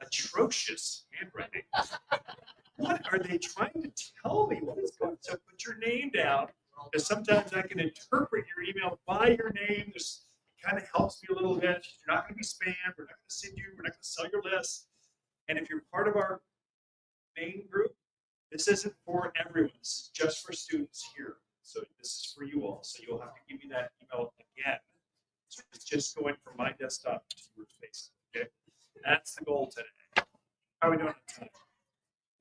Atrocious handwriting. What are they trying to tell me? What is going on? So put your name down, because sometimes I can interpret your email by your name. This kind of helps me a little bit. You're not going to be spam. We're not going to send you. We're not going to sell your list. And if you're part of our main group, this isn't for everyone. This is just for students here. So this is for you all. So you'll have to give me that email again. So it's just going from my desktop to your space. Okay, that's the goal today. How are we doing today?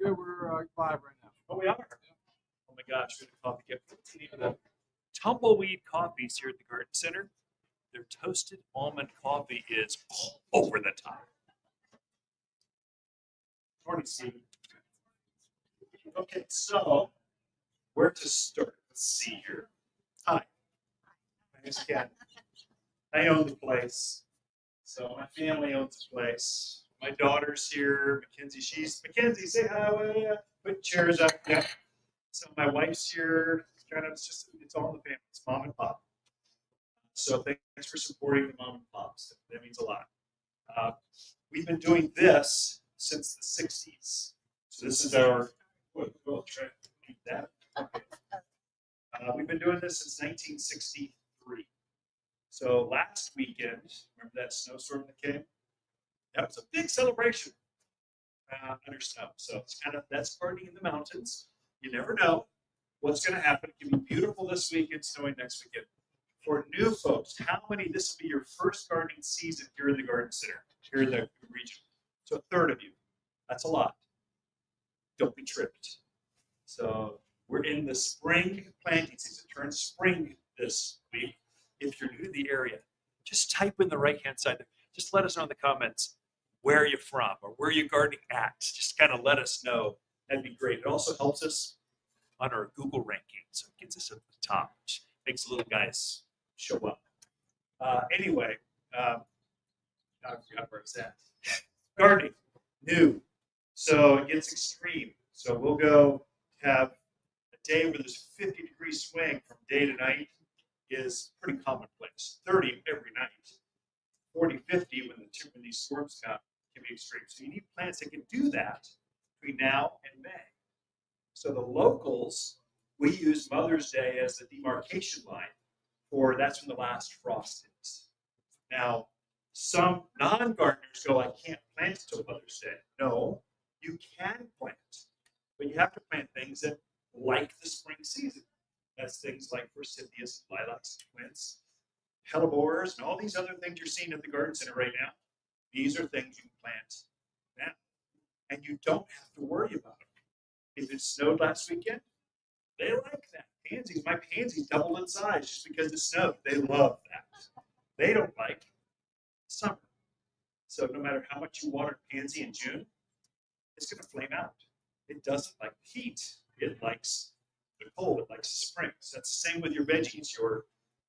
Good, we're live right now. Oh, we are. Oh my gosh, we're the coffee gift. The tumbleweed coffees here at the Garden Center. Their toasted almond coffee is over the top. Morning, Steve. Okay, so where to start? Let's see here. Hi. My name's Ken. I own the place. So my family owns the place. My daughter's here, Mackenzie. Mackenzie, say hi. Put chairs up. Yeah. So my wife's here. It's all in the family. It's mom and pop. So thanks for supporting the mom and pops. That means a lot. We've been doing this since the 60s. So this is our, we'll try to do that. Okay. We've been doing this since 1963. So last weekend, remember that snowstorm that came? That was a big celebration under snow. So it's that's partying in the mountains. You never know what's going to happen. It can be beautiful this weekend, snowing next weekend. For new folks, how many, this will be your first gardening season here in the Garden Center, here in the region. So a third of you. That's a lot. Don't be tricked. So we're in the spring planting season. It turns spring this week. If you're new to the area, just type in the right-hand side. Just let us know in the comments where you're from or where you're gardening at. Just kind of let us know. That'd be great. It also helps us on our Google ranking, so it gets us at the top, which makes little guys show up. Anyway, I forgot where it's at. Gardening, new. So it gets extreme. So we'll go have a day where there's 50-degree swing from day to night is pretty commonplace. 30 every night. 40, 50 when these storms come can be extreme. So you need plants that can do that between now and May. So the locals, we use Mother's Day as the demarcation line for that's when the last frost is. Now, some non-gardeners go, I can't plant until Mother's Day. No, you can plant, but you have to plant things that like the spring season. That's things like forsythias, lilacs, quince, hellebores, and all these other things you're seeing at the Garden Center right now. These are things you can plant now, and you don't have to worry about them. If it snowed last weekend, they like that. Pansies, my pansies doubled in size just because it snowed. They love that. They don't like summer. So no matter how much you water pansy in June, it's going to flame out. It doesn't like the heat. It likes the cold. It likes the spring. So that's the same with your veggies, your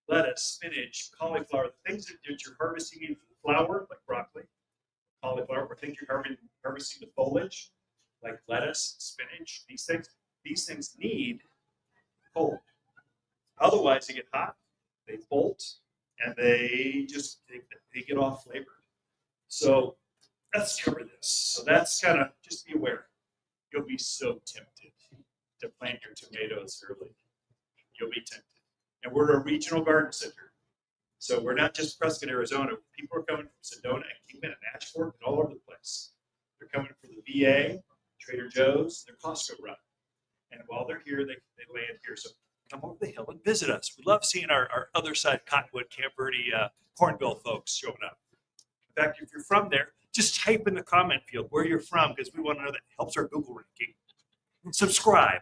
lettuce, spinach, cauliflower, the things that you're harvesting in flower, like broccoli, cauliflower, or things you're harvesting the foliage, like lettuce, spinach, these things need cold. Otherwise, they get hot, they bolt, and they get off flavored. So let's cover this. So that's kind of, just be aware. You'll be so tempted to plant your tomatoes early. You'll be tempted. And we're a regional garden center. So we're not just Prescott, Arizona. People are coming from Sedona and Kingman and Ashford and all over the place. They're coming for the VA, Trader Joe's, their Costco run. And while they're here, they land here. So come over the hill and visit us. We love seeing our other side, Cottonwood, Camp Verde, Cornville folks showing up. In fact, if you're from there, just type in the comment field where you're from, because we want to know that. It helps our Google ranking. Subscribe.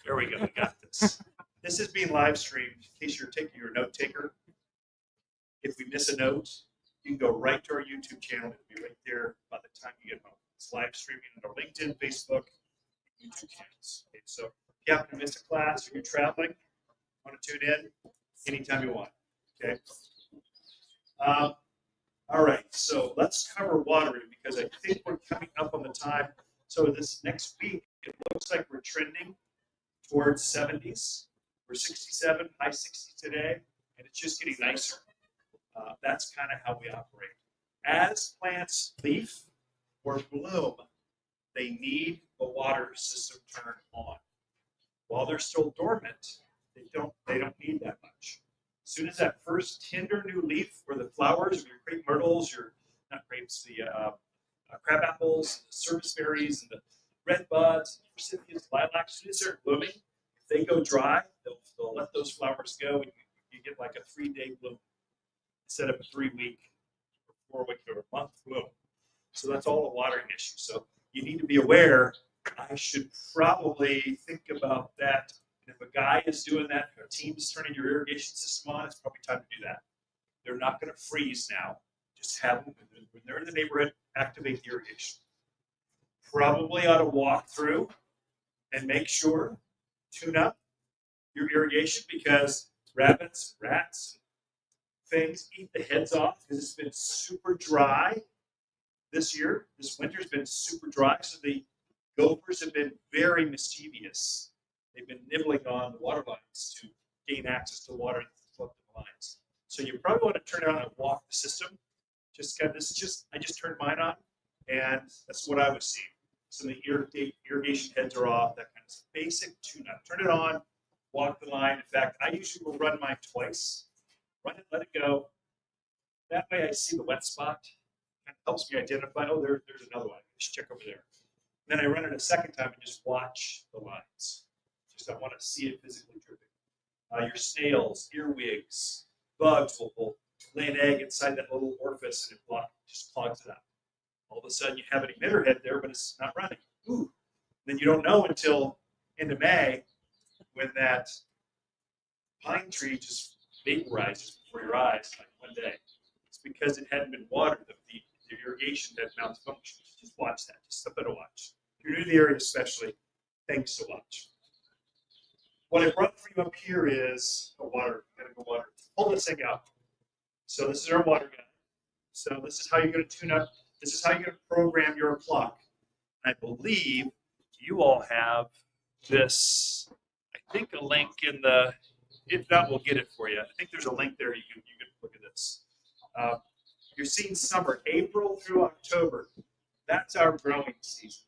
There we go. We got this. This is being live streamed. In case you're a note taker, if we miss a note, you can go right to our YouTube channel. It'll be right there by the time you get home. It's live streaming on our LinkedIn, Facebook, YouTube channels. Okay, so if you happen to miss a class or you're traveling, want to tune in anytime you want. Okay. All right. So let's cover watering, because I think we're coming up on the time. So this next week, it looks like we're trending towards 70s. We're 67, high 60s today, and it's just getting nicer. That's kind of how we operate. As plants leaf, or bloom, they need the water system turned on. While they're still dormant, they don't need that much. As soon as that first tender new leaf, where the flowers of your crepe myrtles, your not grapes, the crab apples, the service berries, and the red buds, forsythias, lilacs, as soon as they're blooming, if they go dry, they'll let those flowers go, and you get like a 3-day bloom instead of a 3-week or 4-week or a month bloom. So that's all a watering issue. So you need to be aware. I should probably think about that. And if a guy is doing that, if a team is turning your irrigation system on, it's probably time to do that. They're not going to freeze now. Just have them, when they're in the neighborhood, activate the irrigation. Probably ought to walk through and make sure, tune up your irrigation, because rabbits, rats, things eat the heads off because it's been super dry this year. This winter's been super dry, so the gophers have been very mischievous. They've been nibbling on the water lines to gain access to water and flood the lines. So you probably want to turn on and walk the system. I just turned mine on, and that's what I was seeing. Some of the irrigation heads are off, that kind of basic tune-up. Turn it on, walk the line. In fact, I usually will run mine twice. Run it, let it go. That way I see the wet spot. It helps me identify, oh, there's another one. Just check over there. And then I run it a second time and just watch the lines. Just I want to see it physically dripping. Your snails, earwigs, bugs will lay an egg inside that little orifice, and it just clogs it up. All of a sudden you have an emitter head there, but it's not running. Ooh. Then you don't know until into May when that pine tree just vaporizes before your eyes, like one day. It's because it hadn't been watered. The irrigation had malfunctioned. Just watch that. Just something to watch. If you're new to the area especially, things to watch. What I brought for you up here is a water. Pull this thing out. So this is our water gun. So this is how you're going to tune up. This is how you're going to program your clock. I believe you all have this, I think, a link in the, if not, we'll get it for you. I think there's a link there. You can look at this. You're seeing summer, April through October. That's our growing season.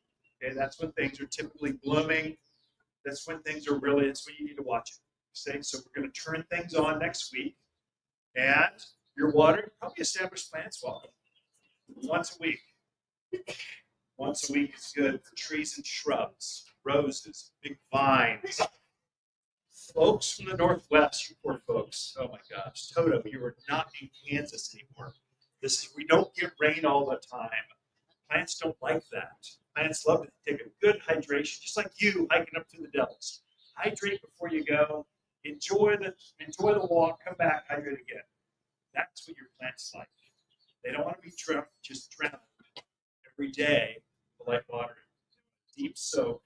Okay, that's when things are typically blooming. That's when things are really, that's when you need to watch it. Okay, so we're going to turn things on next week. And your water, probably establish plants well. Once a week. Once a week is good for trees and shrubs, roses, big vines. Folks from the Northwest, you poor folks. Oh my gosh, Toto, you are not in Kansas anymore. We don't get rain all the time. Plants don't like that. Plants love to take a good hydration, just like you hiking up through the Devils. Hydrate before you go. Enjoy the walk. Come back, hydrate again. That's what your plants like. They don't want to be just drowned every day with light watering. Deep soak,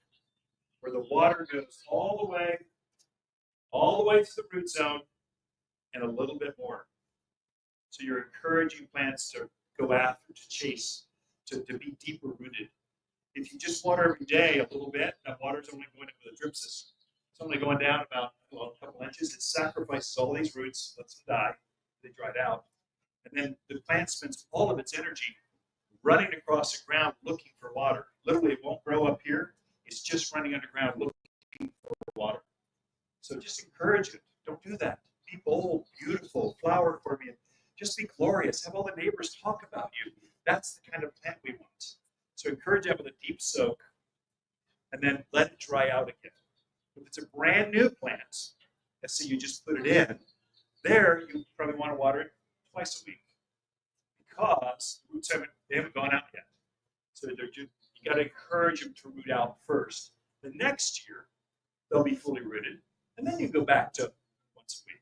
where the water goes all the way to the root zone and a little bit more. So you're encouraging plants to go after, to chase, to be deeper rooted. If you just water every day a little bit, that water's only going into the drip system. It's only going down about a couple inches. It sacrifices all these roots, lets them die. They dried out. And then the plant spends all of its energy running across the ground looking for water. Literally, it won't grow up here. It's just running underground looking for water. So just encourage it. Don't do that. Be bold, beautiful, flower for me. Just be glorious. Have all the neighbors talk about you. That's the kind of plant we want. So encourage that with a deep soak, and then let it dry out again. If it's a brand new plant, let's say you just put it in, there you probably want to water it twice a week because the roots haven't gone out yet. So you got to encourage them to root out first. The next year, they'll be fully rooted, and then you go back to once a week.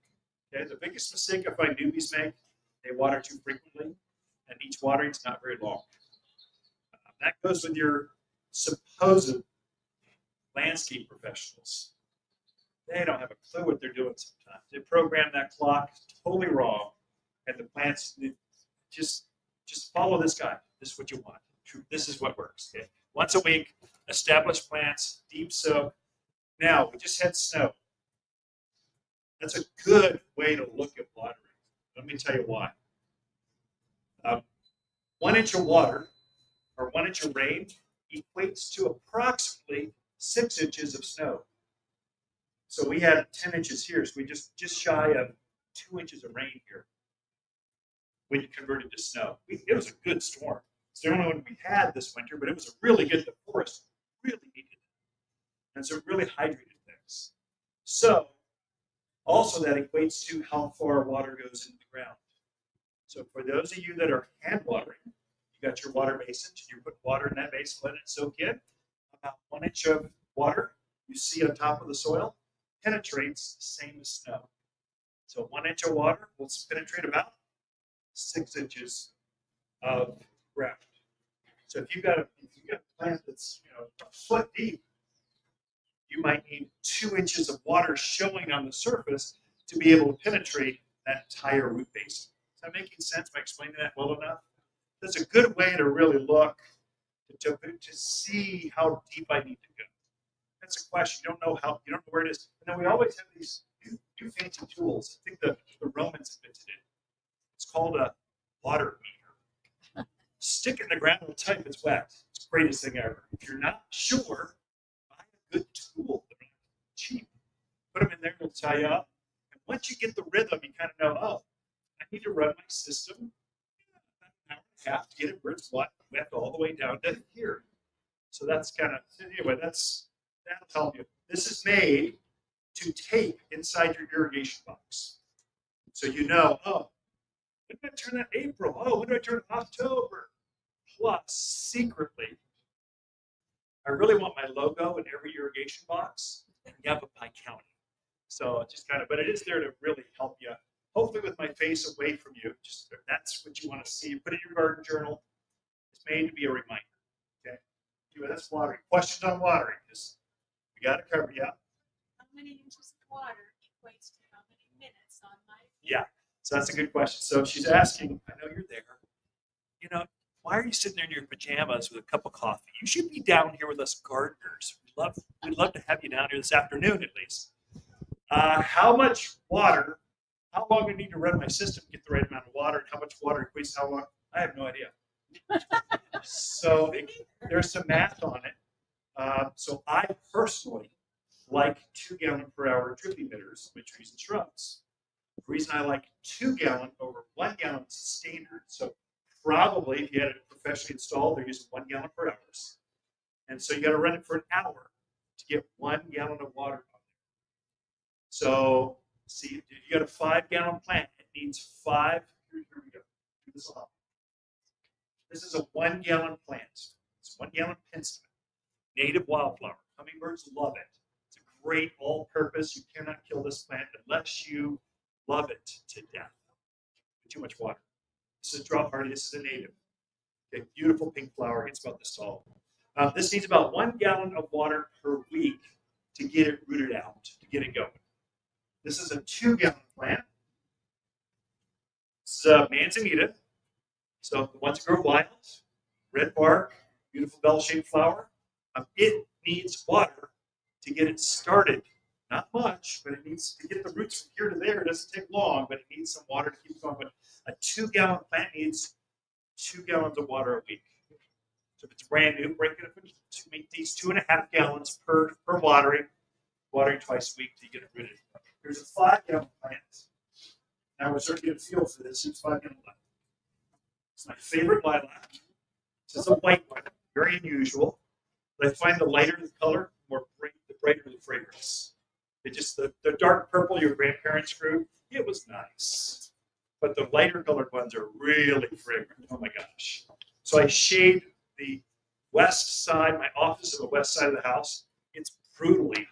Okay, the biggest mistake I find newbies make, they water too frequently, and each watering is not very long. That goes with your supposed landscape professionals. They don't have a clue what they're doing sometimes. They program that clock totally wrong, and the plants just follow this guy. This is what you want. This is what works. Okay? Once a week, establish plants, deep soak. Now, we just had snow. That's a good way to look at watering. Let me tell you why. 1 inch of water or 1 inch of rain equates to approximately 6 inches of snow. So we had 10 inches here, so we just shy of 2 inches of rain here when you convert it to snow. It was a good storm. It's the only one we had this winter, but it was a really good. The forest really needed it. And so it really hydrated things. So also that equates to how far water goes into the ground. So for those of you that are hand watering, you got your water basins, you put water in that basin, let it soak in. About 1 inch of water you see on top of the soil penetrates the same as snow. So 1 inch of water will penetrate about 6 inches of ground. So if you've got a plant that's a foot deep, you might need 2 inches of water showing on the surface to be able to penetrate that entire root basin. Is that making sense? Am I explaining that well enough? That's a good way to really look to see how deep I need to go. That's a question. You don't know where it is. And then we always have these new fancy tools. I think the Romans invented it. It's called a water meter. Stick it in the ground and tell you if it's wet. It's the greatest thing ever. If you're not sure, buy a good tool. They're cheap. Put them in there, it'll tell you up. And once you get the rhythm, you kind of know, oh, I need to run my system about an hour and a half to get it where it's wet all the way down to here. So that's kind of, anyway, that'll help you. This is made to tape inside your irrigation box. So you know, oh, when did I turn that April? Oh, when did I turn October? Plus, secretly, I really want my logo in every irrigation box, and you have it by county. So just kind of, but it is there to really help you. Hopefully with my face away from you, just that's what you want to see. Put it in your garden journal. It's made to be a reminder. Okay. Anyway, that's watering. Questions on watering? Just we got to cover you. How many inches of water equates to how many minutes on my field? Yeah. So that's a good question. So she's asking, I know you're there. Why are you sitting there in your pajamas with a cup of coffee? You should be down here with us gardeners. We'd love to have you down here this afternoon at least. How much water, how long I need to run my system to get the right amount of water, and how much water equates to how long? I have no idea. So there's some math on it. So I personally like 2 gallon per hour drip emitters with trees and shrubs. The reason I like 2 gallon over 1 gallon is standard. So probably if you had it professionally installed, they're using 1 gallon per hour. And so you got to run it for an hour to get 1 gallon of water on there. So see, if you got a 5 gallon plant, it needs 5. Here we go. Do this off. This is a 1 gallon plant. It's 1 gallon penstemon. Native wildflower. Hummingbirds love it. It's a great all-purpose. You cannot kill this plant unless you love it to death. Too much water. This is drought hardy. This is a native. Okay, beautiful pink flower. It's about this tall. This needs about 1 gallon of water per week to get it rooted out, to get it going. This is a 2 gallon plant. This is a manzanita. So the ones that grow wild, red bark, beautiful bell-shaped flower. It needs water to get it started. Not much, but it needs to get the roots from here to there. It doesn't take long, but it needs some water to keep it going. But a 2 gallon plant needs 2 gallons of water a week. So if it's brand new, break it up into make these 2.5 gallons per watering twice a week to get it rooted. Here's a 5 gallon plant. Now we're starting to get a feel for this. It's 5 gallon lilac. It's my favorite lilac. This is a white one, very unusual. But I find the lighter the color, the brighter the fragrance. The dark purple your grandparents grew, it was nice. But the lighter colored ones are really fragrant. Oh my gosh. So I shade the west side, my office is the west side of the house. It's brutally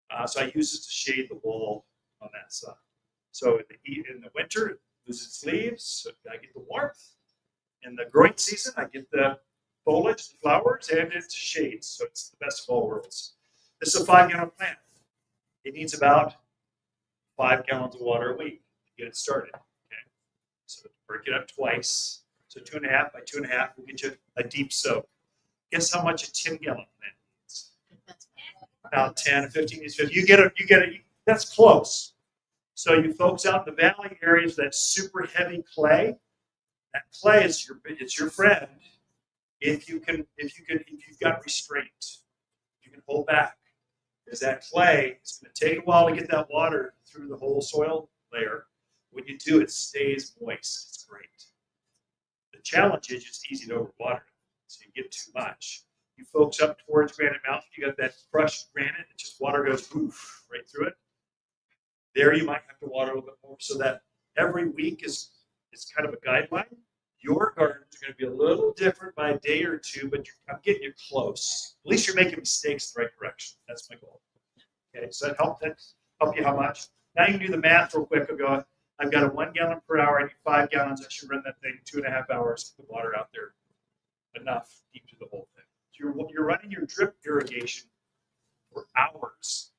hot. So I use this to shade the wall on that side. So in the winter, it loses its leaves, so I get the warmth. In the growing season, I get the foliage, the flowers, and its shades. So it's the best of all worlds. This is a 5 gallon plant. It needs about 5 gallons of water a week to get it started. Okay, so break it up twice. So 2.5 by 2.5 will get you a deep soak. Guess how much a 10 gallon plant needs? About 10 or 15 is 50. You get it. That's close. So you folks out in the valley areas, that super heavy clay, that clay is your friend. if you've got restraint, you can hold back. Because that clay is going to take a while to get that water through the whole soil layer. When you do, it stays moist. It's great. The challenge is it's easy to overwater, so you get too much. You folks up towards Granite Mountain, you got that crushed granite, and just water goes poof right through it. There you might have to water a little bit more, so that every week is kind of a guideline. Your gardens are going to be a little different by a day or two, but I'm getting you close. At least you're making mistakes in the right direction. That's my goal. Okay, so that help you how much? Now you can do the math real quick. I've got a 1 gallon per hour. I need 5 gallons. I should run that thing 2.5 hours to put water out there. Enough deep to the whole thing. So you're running your drip irrigation for hours,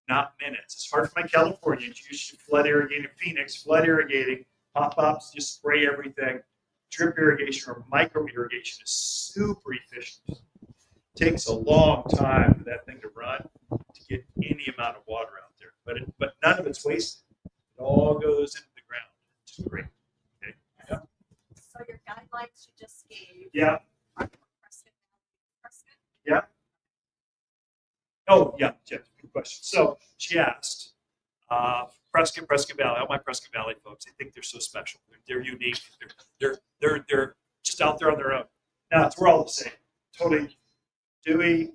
not minutes. It's hard for my Californians. You should flood irrigating Phoenix, flood irrigating, pop-ups, just spray everything. Drip irrigation or micro irrigation is super efficient. It takes a long time for that thing to run to get any amount of water out there, but none of it's wasted. It all goes into the ground. It's just great. Okay. Yeah. So your guidelines you just gave. Yeah. Are Prescott? Yeah. Oh, yeah. Good question. So she asked, Prescott Valley, all my Prescott Valley folks, they think they're so special. They're unique. They're just out there on their own. Now, we're all the same. Totally. Dewey,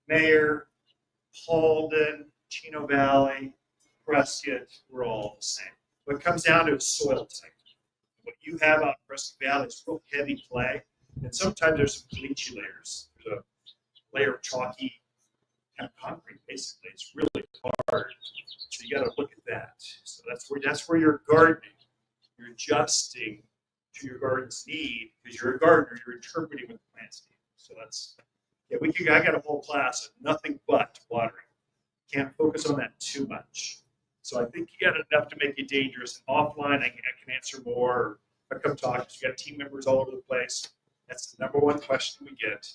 Mayor, Halden, Chino Valley, Prescott, we're all the same. What it comes down to is soil type. What you have out in Prescott Valley is real heavy clay, and sometimes there's some caliche layers. There's a layer of chalky kind of concrete, basically. It's really hard. So you got to look at that. So that's where you're gardening. You're adjusting to your garden's need because you're a gardener. You're interpreting what the plants need. So I got a whole class of nothing but watering. Can't focus on that too much. So I think you got enough to make you dangerous. And offline, I can answer more. Or I come talk. You got team members all over the place. That's the number one question we get.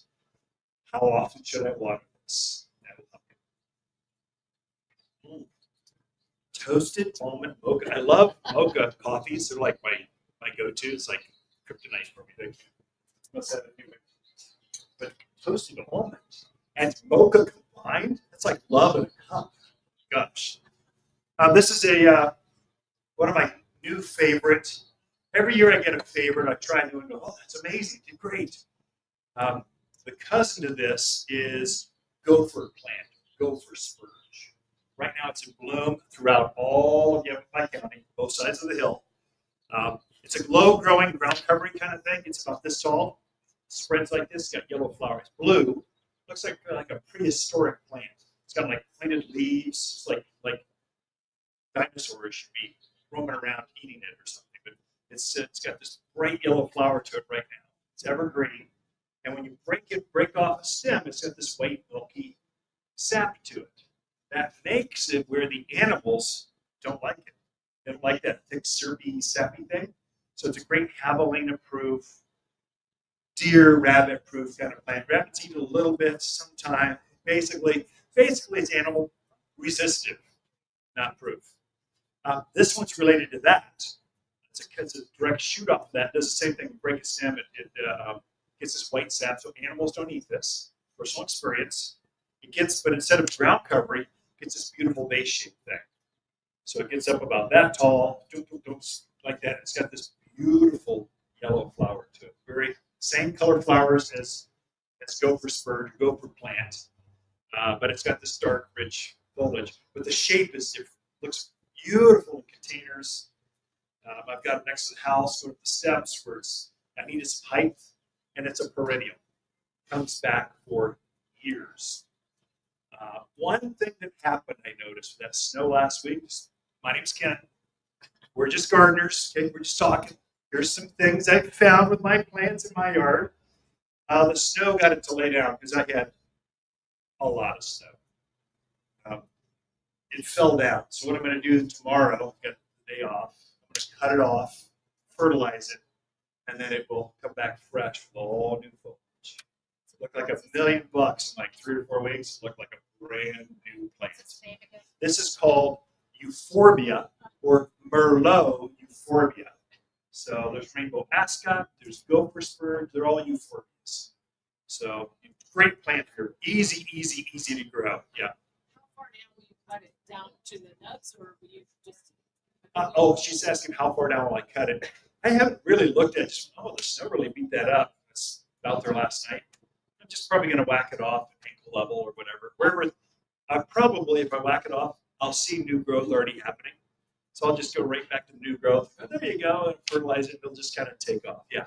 How often should I water this? That'll help you. Toasted almond mocha. I love mocha coffees. They're like my go-to. It's like kryptonite for me. Thank you. Must have it anyway. But toasted almond and mocha combined, that's like love in a cup. Gosh. This is one of my new favorites. Every year I get a favorite. I try new and go, oh, that's amazing. Did great. The cousin to this is gopher plant, gopher spurge. Right now it's in bloom throughout all of Yavapai County, both sides of the hill. It's a low-growing, ground-covering kind of thing. It's about this tall. Spreads like this. It's got yellow flowers. Blue. Looks like a prehistoric plant. It's got like pointed leaves. It's like dinosaurs should be roaming around eating it or something. But it's got this bright yellow flower to it right now. It's evergreen. And when you break off the stem, it's got this white, milky sap to it. That makes it where the animals don't like it. They don't like that thick, syrupy, sappy thing. So it's a great javelina-proof, deer, rabbit-proof kind of plant. Rabbits eat a little bit sometimes. Basically, it's animal resistive, not proof. This one's related to that. It's a direct shoot off of that. It does the same thing. Break a stem, it gets this white sap. So animals don't eat this. Personal experience. But instead of ground covering, it gets this beautiful base-shaped thing. So it gets up about that tall, like that. It's got this beautiful yellow flower to it. Very same color flowers as gopher spurge, gopher plant, but it's got this dark, rich foliage. But the shape is different. Looks beautiful in containers. I've got it next to the house, go to the steps where I need its height, and it's a perennial. Comes back for years. One thing that happened, I noticed, with that snow last week. My name's Ken. We're just gardeners. Okay, we're just talking. Here's some things I found with my plants in my yard. The snow got it to lay down because I had a lot of snow. It fell down. So what I'm going to do tomorrow, get the day off, I'm going to cut it off, fertilize it, and then it will come back fresh with all new foliage. It looked like $1 million in like 3 or 4 weeks. It looked like a brand new plant. This is called Euphorbia or Merlot Euphorbia. So there's rainbow ascot, there's gopher spurge, they're all euphorbias. So great plant here. Easy to grow. Yeah. How far down will you cut it? Down to the nuts, or will you just? Oh, she's asking how far down will I cut it. I haven't really looked at it. Oh, the snow really beat that up. It's out there last night. I'm just probably going to whack it off at ankle level or whatever. Wherever, probably if I whack it off, I'll see new growth already happening. So I'll just go right back to the new growth. And there you go, and fertilize it. It'll just kind of take off. Yeah.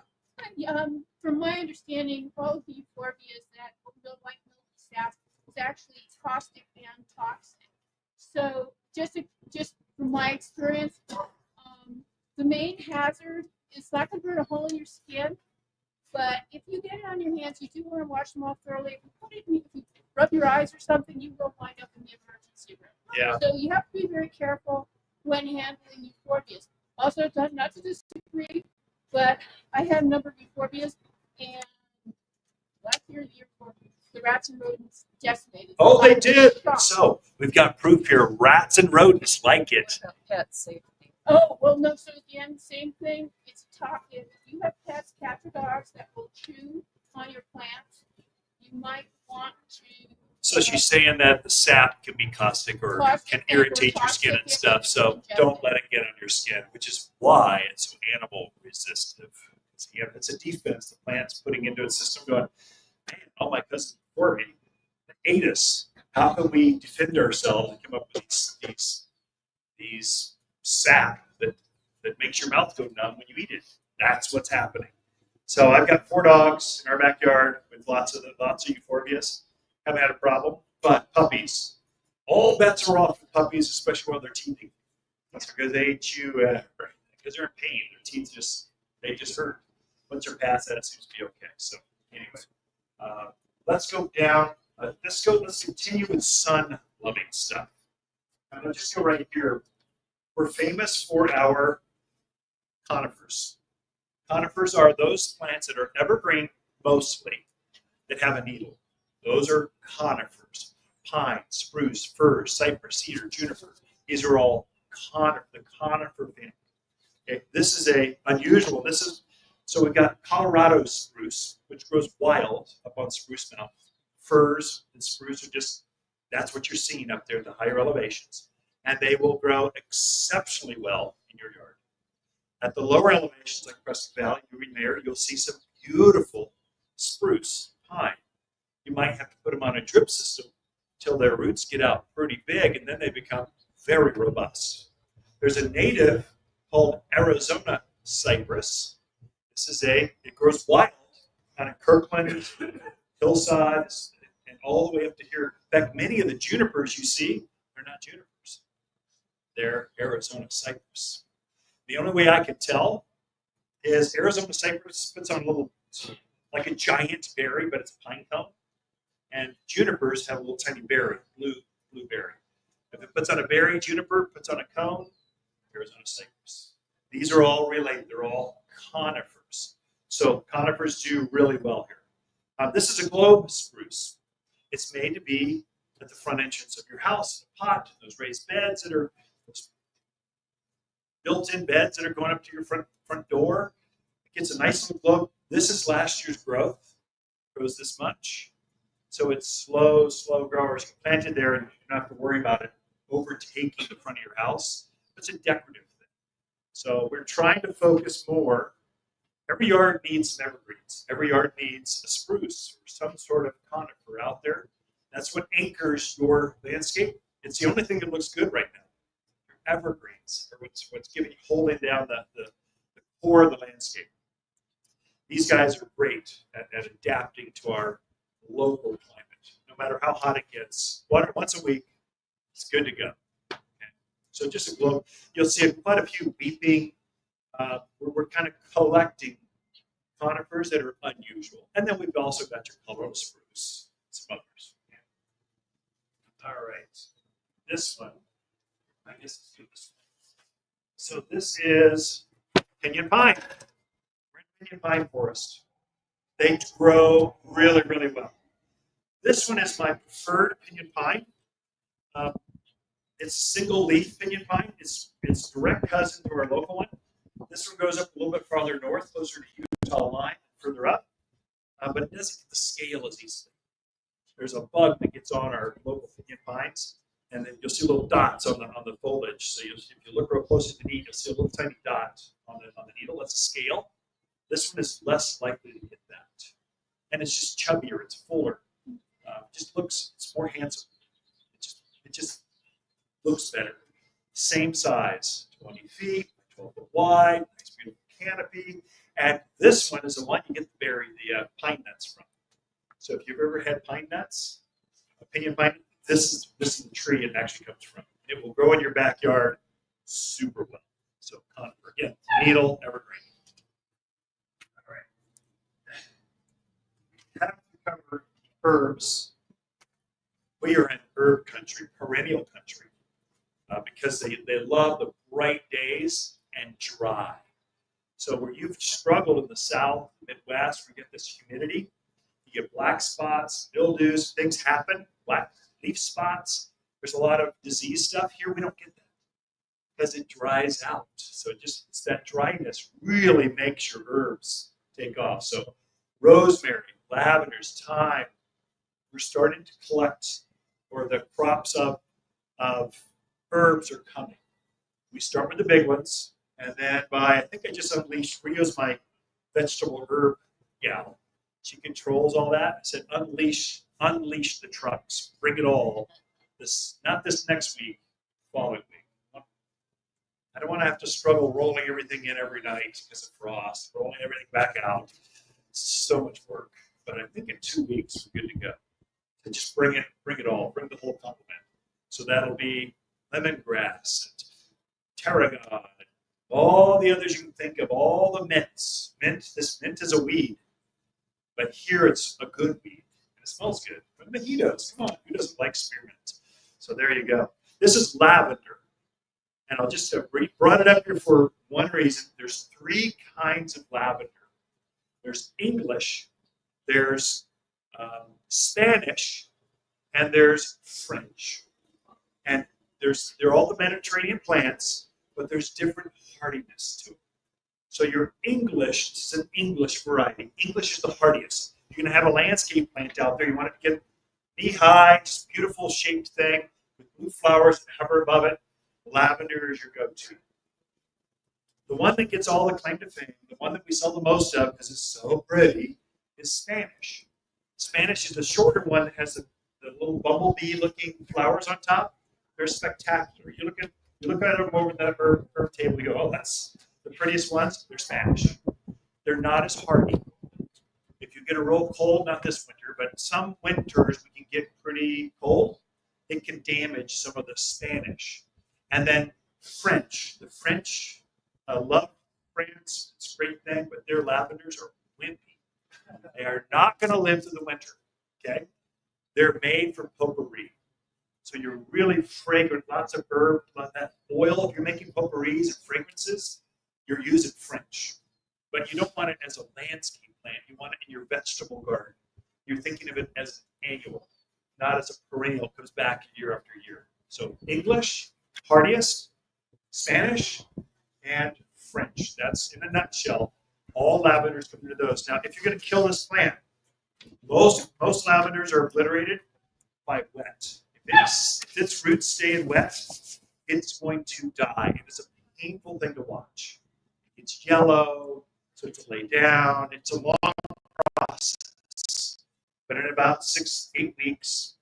From my understanding, all of the euphorbias that the white milky sap is actually caustic and toxic. So just from my experience, the main hazard is not going to burn a hole in your skin. But if you get it on your hands, you do want to wash them off thoroughly. If you rub your eyes or something, you will wind up in the emergency room. Yeah. So you have to be very careful when handling euphorbias. Also, not to disagree, but I had a number of euphorbias, and last year, the year before, the rats and rodents decimated. Oh, they did. Shocked. So we've got proof here. Rats and rodents like it. Pet safety. Oh, well, no, so again, same thing. It's tough. If you have pets, cats, or dogs that will chew on your plants, you might want to. So she's saying that the sap can be caustic or can irritate your skin and stuff. So don't let it get on your skin, which is why it's so animal resistive. It's a defense the plant's putting into its system going, man, all my cousins before me ate us. How can we defend ourselves and come up with these sap that makes your mouth go numb when you eat it? That's what's happening. So I've got 4 dogs in our backyard with lots of euphorbias. Haven't had a problem, but puppies, all bets are off for puppies, especially while they're teething. That's because they chew, because they're in pain. Their teeth just hurt. Once they're past that, it seems to be okay. So anyway, let's go down. Let's continue with sun-loving stuff. I'm gonna just go right here. We're famous for our conifers. Conifers are those plants that are evergreen, mostly, that have a needle. Those are conifers. Pine, spruce, fir, cypress, cedar, juniper. These are all the conifer family. Okay, this is unusual. So we've got Colorado spruce, which grows wild up on Spruce Mountain. Firs and spruce are that's what you're seeing up there at the higher elevations. And they will grow exceptionally well in your yard. At the lower elevations like Crested Valley, you'll see some beautiful spruce, pine. You might have to put them on a drip system until their roots get out pretty big, and then they become very robust. There's a native called Arizona cypress. It grows wild on Kirkland hillsides and all the way up to here. In fact, many of the junipers you see, they're not junipers. They're Arizona cypress. The only way I can tell is Arizona cypress puts on a little, like a giant berry, but it's a pine cone. And junipers have a little tiny berry, blue berry. If it puts on a berry, juniper puts on a cone, Arizona cypress. These are all related. They're all conifers. So conifers do really well here. This is a globe spruce. It's made to be at the front entrance of your house, a pot, those raised beds that are built-in beds that are going up to your front door. It gets a nice little globe. This is last year's growth. It grows this much. So it's slow growers. Planted there, and you don't have to worry about it overtaking the front of your house. It's a decorative thing. So we're trying to focus more. Every yard needs some evergreens. Every yard needs a spruce or some sort of conifer out there. That's what anchors your landscape. It's the only thing that looks good right now. Your evergreens are what's holding down the core of the landscape. These guys are great at adapting to our local climate. No matter how hot it gets, once a week, it's good to go. Okay. So just a globe. You'll see quite a few weeping. We're kind of collecting conifers that are unusual. And then we've also got your Colorado spruce, some others. All right. This one, I guess let's do this one. So this is pinyon pine. We're in pinyon pine forest. They grow really, really well. This one is my preferred pinyon pine. It's single leaf pinyon pine. It's direct cousin to our local one. This one goes up a little bit farther north, closer to Utah line. further up, but it doesn't get the scale as easily. There's a bug that gets on our local pinyon pines, and then you'll see little dots on the foliage. So if you look real close at the needle, you'll see a little tiny dot on the needle. That's a scale. This one is less likely to hit that, and it's just chubbier. It's fuller. It's more handsome. It just looks better. Same size, 20 feet, 12 foot wide, nice beautiful canopy. And this one is the one you get to bury the pine nuts from. So if you've ever had pine nuts, pinyon pine, this is the tree it actually comes from. It will grow in your backyard super well. So conifer, again, needle, evergreen. All right. We have to cover herbs. We are in herb country, perennial country, because they love the bright days and dry. So where you've struggled in the South, Midwest, we get this humidity, you get black spots, mildews, things happen, black leaf spots. There's a lot of disease stuff here. We don't get that because it dries out. So it's that dryness really makes your herbs take off. So rosemary, lavenders, thyme, we're starting to collect, or the crops of herbs are coming. We start with the big ones, and then I think I just unleashed, Rio's my vegetable herb gal. She controls all that. I said, unleash the trucks, bring it all. Not this next week, following week. I don't want to have to struggle rolling everything in every night because of frost, rolling everything back out. It's so much work. But I think in 2 weeks we're good to go. And just bring it all, bring the whole complement. So that'll be lemongrass, and tarragon, all the others you can think of, all the mints. This mint is a weed, but here it's a good weed. And it smells good. And mojitos, come on, who doesn't like spearmint? So there you go. This is lavender. And I'll just brought it up here for one reason. There's 3 kinds of lavender. There's English, there's Spanish, and there's French. And they're all the Mediterranean plants, but there's different hardiness to them. So your English, this is an English variety. English is the hardiest. You're going to have a landscape plant out there. You want it to get knee-high, just beautiful shaped thing with blue flowers that hover above it. Lavender is your go-to. The one that gets all the claim to fame, the one that we sell the most of because it's so pretty, is Spanish. Spanish is the shorter one that has the little bumblebee-looking flowers on top. They're spectacular. You look at them over the herb table, you go, oh, that's the prettiest ones. They're Spanish. They're not as hardy. If you get a real cold, not this winter, but some winters we can get pretty cold, it can damage some of the Spanish. And then French. The French love France. It's a great thing, but their lavenders are wimpy. They are not going to live through the winter. Okay? They're made for potpourri. So you're really fragrant, lots of herb, that oil. If you're making potpourris and fragrances, you're using French. But you don't want it as a landscape plant. You want it in your vegetable garden. You're thinking of it as annual, not as a perennial, comes back year after year. So English, hardiest, Spanish, and French. That's in a nutshell. All lavenders come into those. Now, if you're going to kill this plant, most lavenders are obliterated by wet. If its roots stay in wet, it's going to die. It is a painful thing to watch. It's yellow, so to lay down. It's a long process. But in about 6-8 weeks,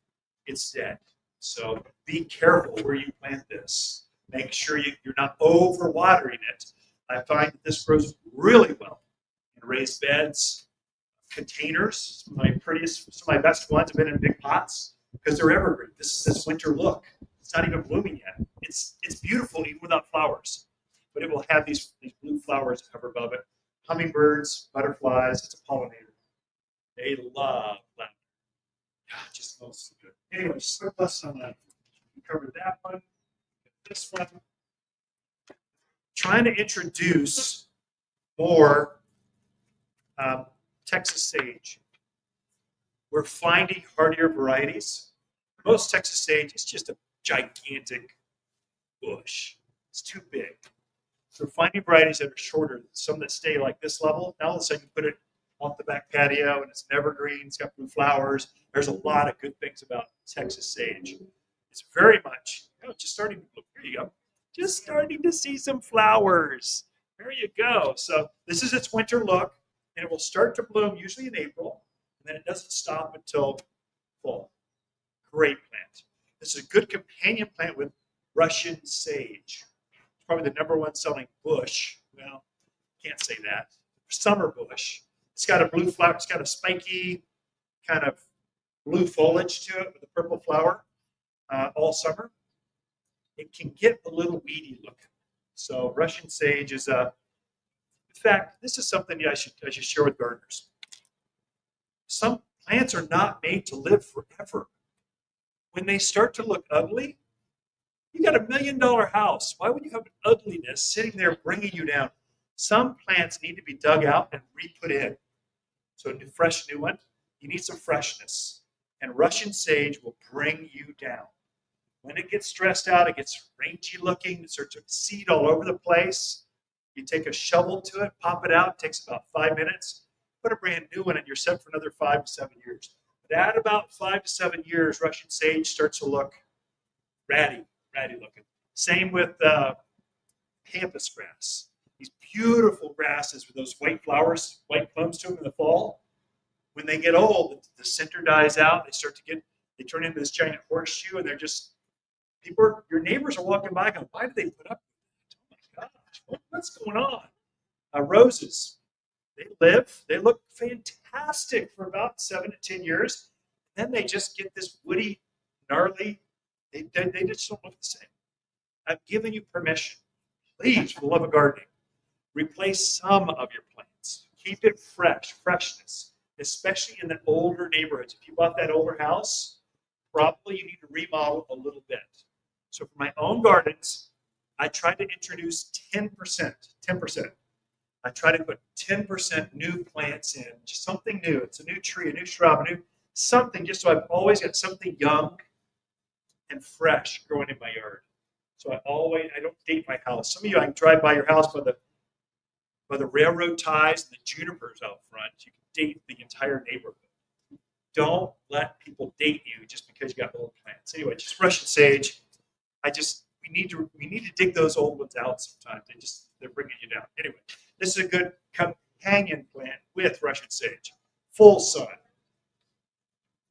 it's dead. So be careful where you plant this. Make sure you're not overwatering it. I find that this grows really well in raised beds, containers. Some of my best ones have been in big pots because they're evergreen. This is this winter look. It's not even blooming yet. It's beautiful even without flowers, but it will have these blue flowers that cover above it. Hummingbirds, butterflies, it's a pollinator. They love lavender. God, it just smells so good. Anyway, just quick lesson on that. We covered that one. This one. Trying to introduce more Texas sage. We're finding hardier varieties. Most Texas sage is just a gigantic bush. It's too big. So we're finding varieties that are shorter, some that stay like this level. Now all of a sudden you put it off the back patio, and it's an evergreen. It's got blue flowers. There's a lot of good things about Texas sage. It's very much, just starting to look. Here you go. Just starting to see some flowers. There you go. So this is its winter look, and it will start to bloom usually in April, and then it doesn't stop until fall. Great plant. This is a good companion plant with Russian sage. It's probably the #1 selling bush. Well, can't say that. Summer bush. It's got a blue flower. It's got a spiky kind of blue foliage to it with a purple flower all summer. It can get a little weedy looking. So Russian sage is in fact, this is something I should share with gardeners. Some plants are not made to live forever. When they start to look ugly, you got $1 million house. Why would you have an ugliness sitting there bringing you down? Some plants need to be dug out and re-put in. So a fresh new one, you need some freshness. And Russian sage will bring you down. When it gets stressed out, it gets rangy looking, it starts to seed all over the place. You take a shovel to it, pop it out, it takes about 5 minutes, put a brand new one, and you're set for another 5 to 7 years. But at about 5 to 7 years, Russian sage starts to look ratty looking. Same with pampas grass. These beautiful grasses with those white flowers, white plumes to them in the fall. When they get old, the center dies out. They turn into this giant horseshoe, and they're just your neighbors are walking by going, why did they put up with that? Oh my gosh, what's going on? Roses, they look fantastic for about 7 to 10 years. Then they just get this woody, gnarly, they just don't look the same. I've given you permission. Please, for the love of gardening, replace some of your plants. Keep it freshness, especially in the older neighborhoods. If you bought that older house, probably you need to remodel a little bit. So for my own gardens, I try to introduce 10%. I try to put 10% new plants in, just something new. It's a new tree, a new shrub, something, just so I've always got something young and fresh growing in my yard. So I don't date my house. Some of you, I can drive by your house by the railroad ties and the junipers out front. You can date the entire neighborhood. Don't let people date you just because you got old plants. Anyway, just Russian sage. We need to dig those old ones out sometimes. They're bringing you down. Anyway, this is a good companion plant with Russian sage. Full sun.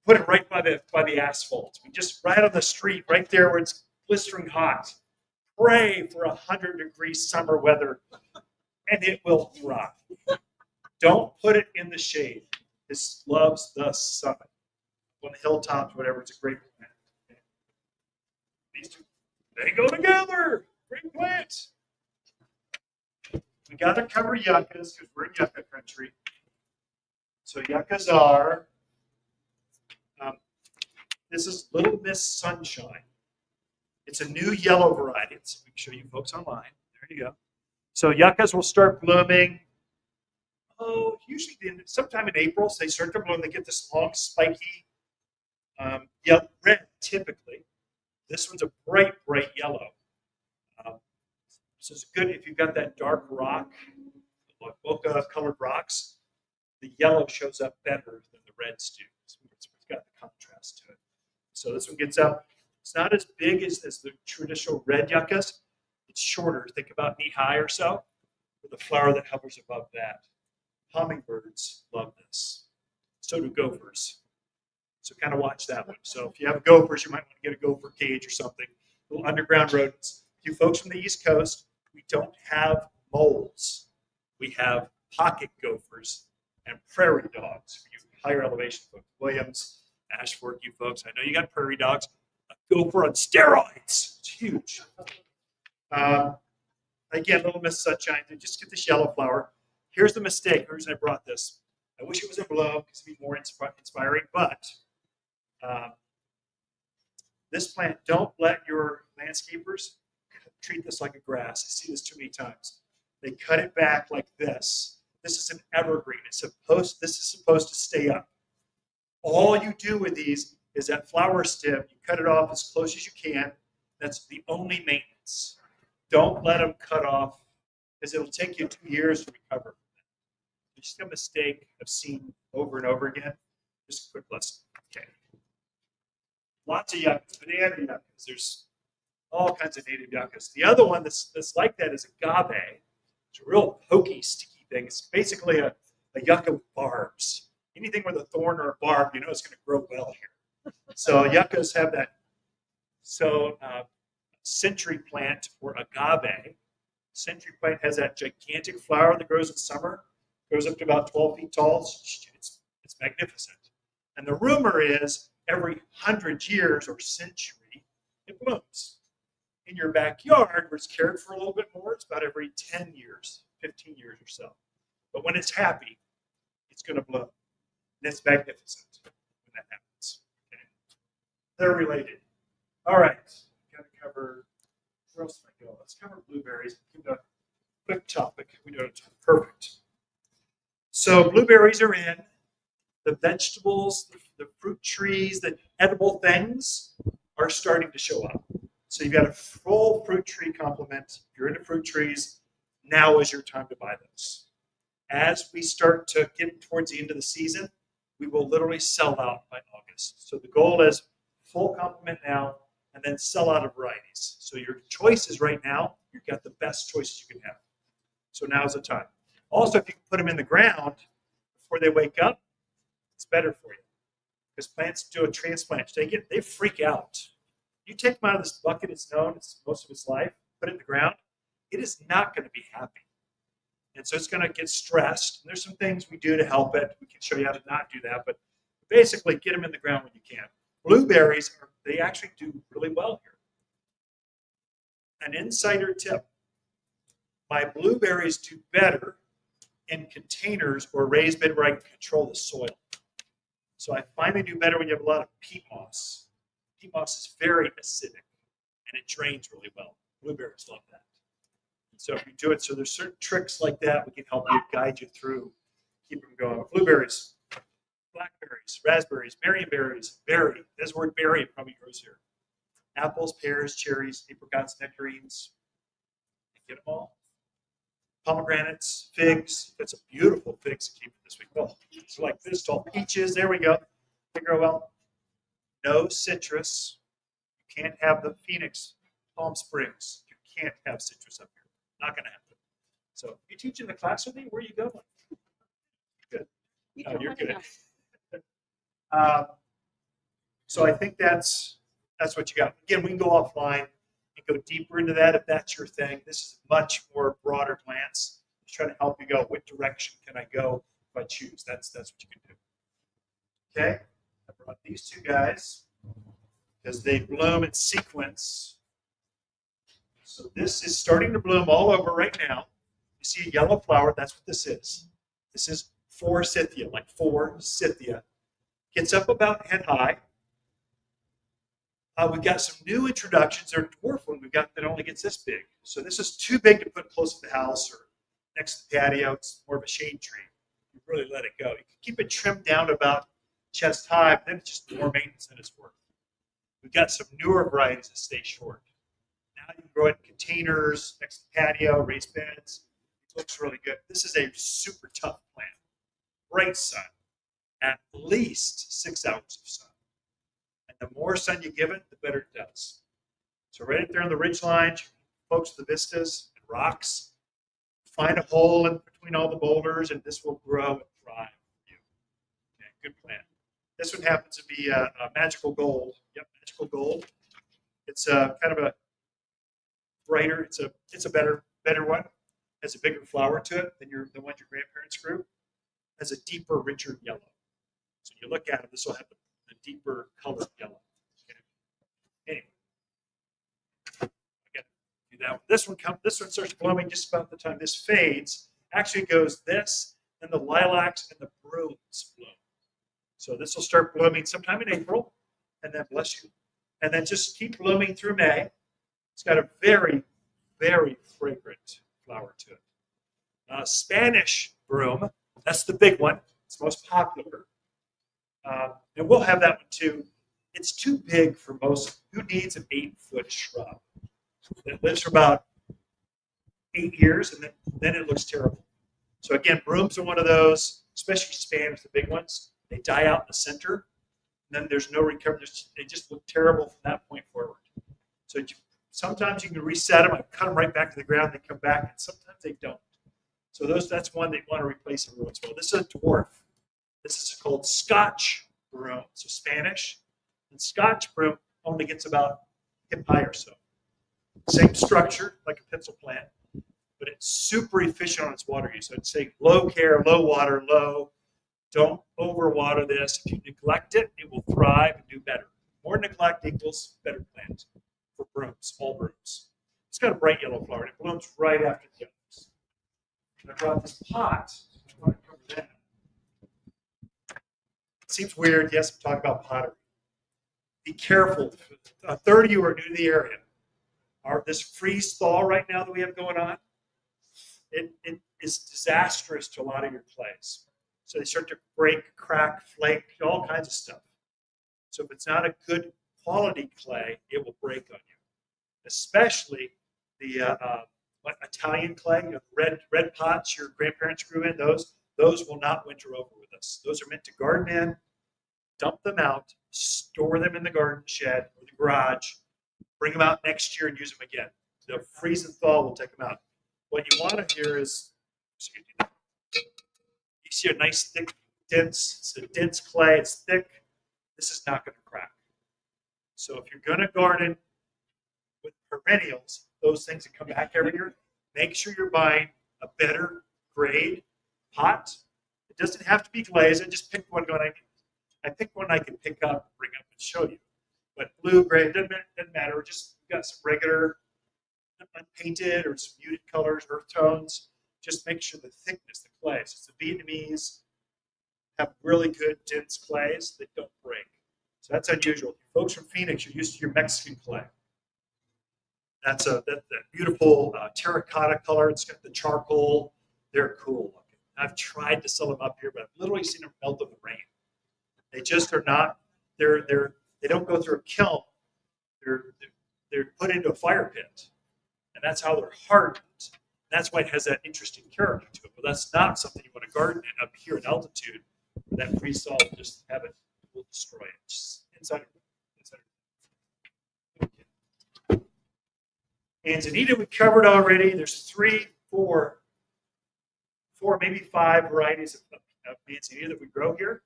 Put it right by the asphalt. Just right on the street, right there where it's blistering hot. Pray for 100-degree summer weather, and it will thrive. Don't put it in the shade. This loves the sun. On the hilltops, whatever, it's a great plant. These two, they go together. Great plants. We got to cover yuccas because we're in yucca country. So yuccas are, this is Little Miss Sunshine. It's a new yellow variety. We can show you folks online. There you go. So yuccas will start blooming. Usually sometime in April, so they start to bloom. They get this long, spiky, red typically. This one's a bright yellow. So it's good if you've got that dark rock, like mocha-colored rocks. The yellow shows up better than the reds do. It's got the contrast to it. So this one gets up. It's not as big as the traditional red yuccas. It's shorter. Think about knee-high or so, with a flower that hovers above that. Hummingbirds love this. So do gophers. So kind of watch that one. So if you have gophers, you might want to get a gopher cage or something. Little underground rodents. You folks from the East Coast, we don't have moles. We have pocket gophers and prairie dogs for you higher elevation folks. Williams, Ashford, you folks. I know you got prairie dogs. A gopher on steroids. It's huge. Again, Little Miss Sunshine. Just get this yellow flower. Here's the mistake. The reason I brought this. I wish it was in bloom because it'd be more inspiring, but this plant, don't let your landscapers treat this like a grass. I see this too many times. They cut it back like this. This is an evergreen. This is supposed to stay up. All you do with these is that flower stem, you cut it off as close as you can. That's the only maintenance. Don't let them cut off because it'll take you 2 years to recover. just a mistake I've seen over and over again. Just a quick lesson. Okay. Lots of yuccas, banana yuccas. There's all kinds of native yuccas. The other one that's like that is agave. It's a real pokey, sticky thing. It's basically a yucca with barbs. Anything with a thorn or a barb, you know it's going to grow well here. So yuccas have that. So century plant or agave. Century plant has that gigantic flower that grows in summer. Goes up to about 12 feet tall. It's magnificent. And the rumor is every 100 years or century, it blooms. In your backyard, where it's cared for a little bit more, it's about every 10 years, 15 years or so. But when it's happy, it's going to bloom. And it's magnificent when that happens. Okay? They're related. All right. Got to cover, where else am I going? Let's cover blueberries. Give a quick topic. We know it's perfect. So blueberries are in. The vegetables, the fruit trees, the edible things are starting to show up. So you've got a full fruit tree complement. If you're into fruit trees, now is your time to buy those. As we start to get towards the end of the season, we will literally sell out by August. So the goal is full complement now and then sell out of varieties. So your choices right now, you've got the best choices you can have. So now's the time. Also, if you can put them in the ground before they wake up, it's better for you. Because plants do a transplant. They freak out. You take them out of this bucket it's known most of its life, put it in the ground, it is not going to be happy. And so it's going to get stressed. And there's some things we do to help it. We can show you how to not do that. But basically, get them in the ground when you can. Blueberries, they actually do really well here. An insider tip. My blueberries do better in containers or raised bed where I can control the soil. So I find they do better when you have a lot of peat moss. Peat moss is very acidic, and it drains really well. Blueberries love that. So if you do it, so there's certain tricks like that we can help you, guide you through, keep them going. Blueberries, blackberries, raspberries, marionberries, berry. There's the word berry, it probably grows here. Apples, pears, cherries, apricots, nectarines. Get them all. Pomegranates, figs. That's a beautiful figs that came this week. Well, it's like this tall. Peaches, there we go. They grow well. No citrus. You can't have the Phoenix, Palm Springs. You can't have citrus up here. Not going to happen. So, you teach in the class with me? Where are you going? Good. No, you're good. So I think that's what you got. Again, we can go offline and go deeper into that if that's your thing. This is much more broader glance. Just trying to help you go, what direction can I go if I choose? That's what you can do. Okay? I brought these two guys because they bloom in sequence. So this is starting to bloom all over right now. You see a yellow flower, that's what this is. This is forsythia, like forsythia. Gets up about head high. We've got some new introductions. They're a dwarf one we've got that only gets this big. So this is too big to put close to the house or next to the patio. It's more of a shade tree. You really let it go. You can keep it trimmed down to about chest high, but then it's just more maintenance than it's worth. We've got some newer varieties that stay short. Now you can grow it in containers, next to the patio, raised beds. It looks really good. This is a super tough plant. Bright sun, at least 6 hours of sun. And the more sun you give it, the better it does. So right there on the ridge line, folks, the vistas and rocks, find a hole in between all the boulders, and this will grow and thrive for you. Okay, good plant. This one happens to be a magical gold. Yep, magical gold. It's kind of a brighter. It's a better one. Has a bigger flower to it than the one your grandparents grew. Has a deeper, richer yellow. So you look at them, this will have a deeper colored yellow. Okay. Anyway, again, do that one. This one starts blooming just about the time this fades. Actually goes this, and the lilacs and the brooms bloom. So this will start blooming sometime in April, and then bless you, and then just keep blooming through May. It's got a very, very fragrant flower to it. Spanish broom, that's the big one. It's most popular. And we'll have that one too. It's too big for most. Who needs an 8-foot shrub? It lives for about 8 years, and then it looks terrible. So again, brooms are one of those, especially Spanish, the big ones. They die out in the center, and then there's no recovery. They just look terrible from that point forward. So sometimes you can reset them. I cut them right back to the ground. They come back, and sometimes they don't. So that's one that you want to replace every once in a while. This is a dwarf. This is called Scotch broom, so Spanish. And Scotch broom only gets about hip high or so. Same structure, like a pencil plant, but it's super efficient on its water use. So I'd say low care, low water, low. Don't overwater this. If you neglect it, it will thrive and do better. More neglect equals better plant for brooms, all brooms. It's got a bright yellow flower, and it blooms right after the others. I brought this pot. I want to cover that. It seems weird. Yes, I'm talking about pottery. Be careful. A third of you are new to the area. This freeze thaw right now that we have going on, it is disastrous to a lot of your clays. So they start to break, crack, flake, all kinds of stuff. So if it's not a good quality clay, it will break on you. Especially the Italian clay, red pots your grandparents grew in, those will not winter over with us. Those are meant to garden in, dump them out, store them in the garden shed or the garage, bring them out next year and use them again. The freeze and thaw will take them out. What you want to hear is, you see a nice thick, dense clay, it's thick. This is not going to crack. So if you're going to garden with perennials, those things that come back every year, make sure you're buying a better grade pot. It doesn't have to be glazed. I just picked one going, I picked one I can pick up, bring up, and show you. But blue, gray, doesn't matter. Just got some regular unpainted or some muted colors, earth tones. Just make sure the thickness, the clays. So the Vietnamese have really good dense clays that don't break. So that's unusual. Folks from Phoenix, you're used to your Mexican clay. That's that beautiful terracotta color. It's got the charcoal. They're cool looking. I've tried to sell them up here, but I've literally seen them melt in the rain. They just are not. They don't go through a kiln. They're put into a fire pit, and that's how they're hardened. That's why it has that interesting character to it. But that's not something you want to garden in up here at altitude, where that freeze-thaw will just have it, will destroy it. Just inside. Okay. Manzanita we covered already. There's 3, 4, maybe 5 varieties of manzanita that we grow here.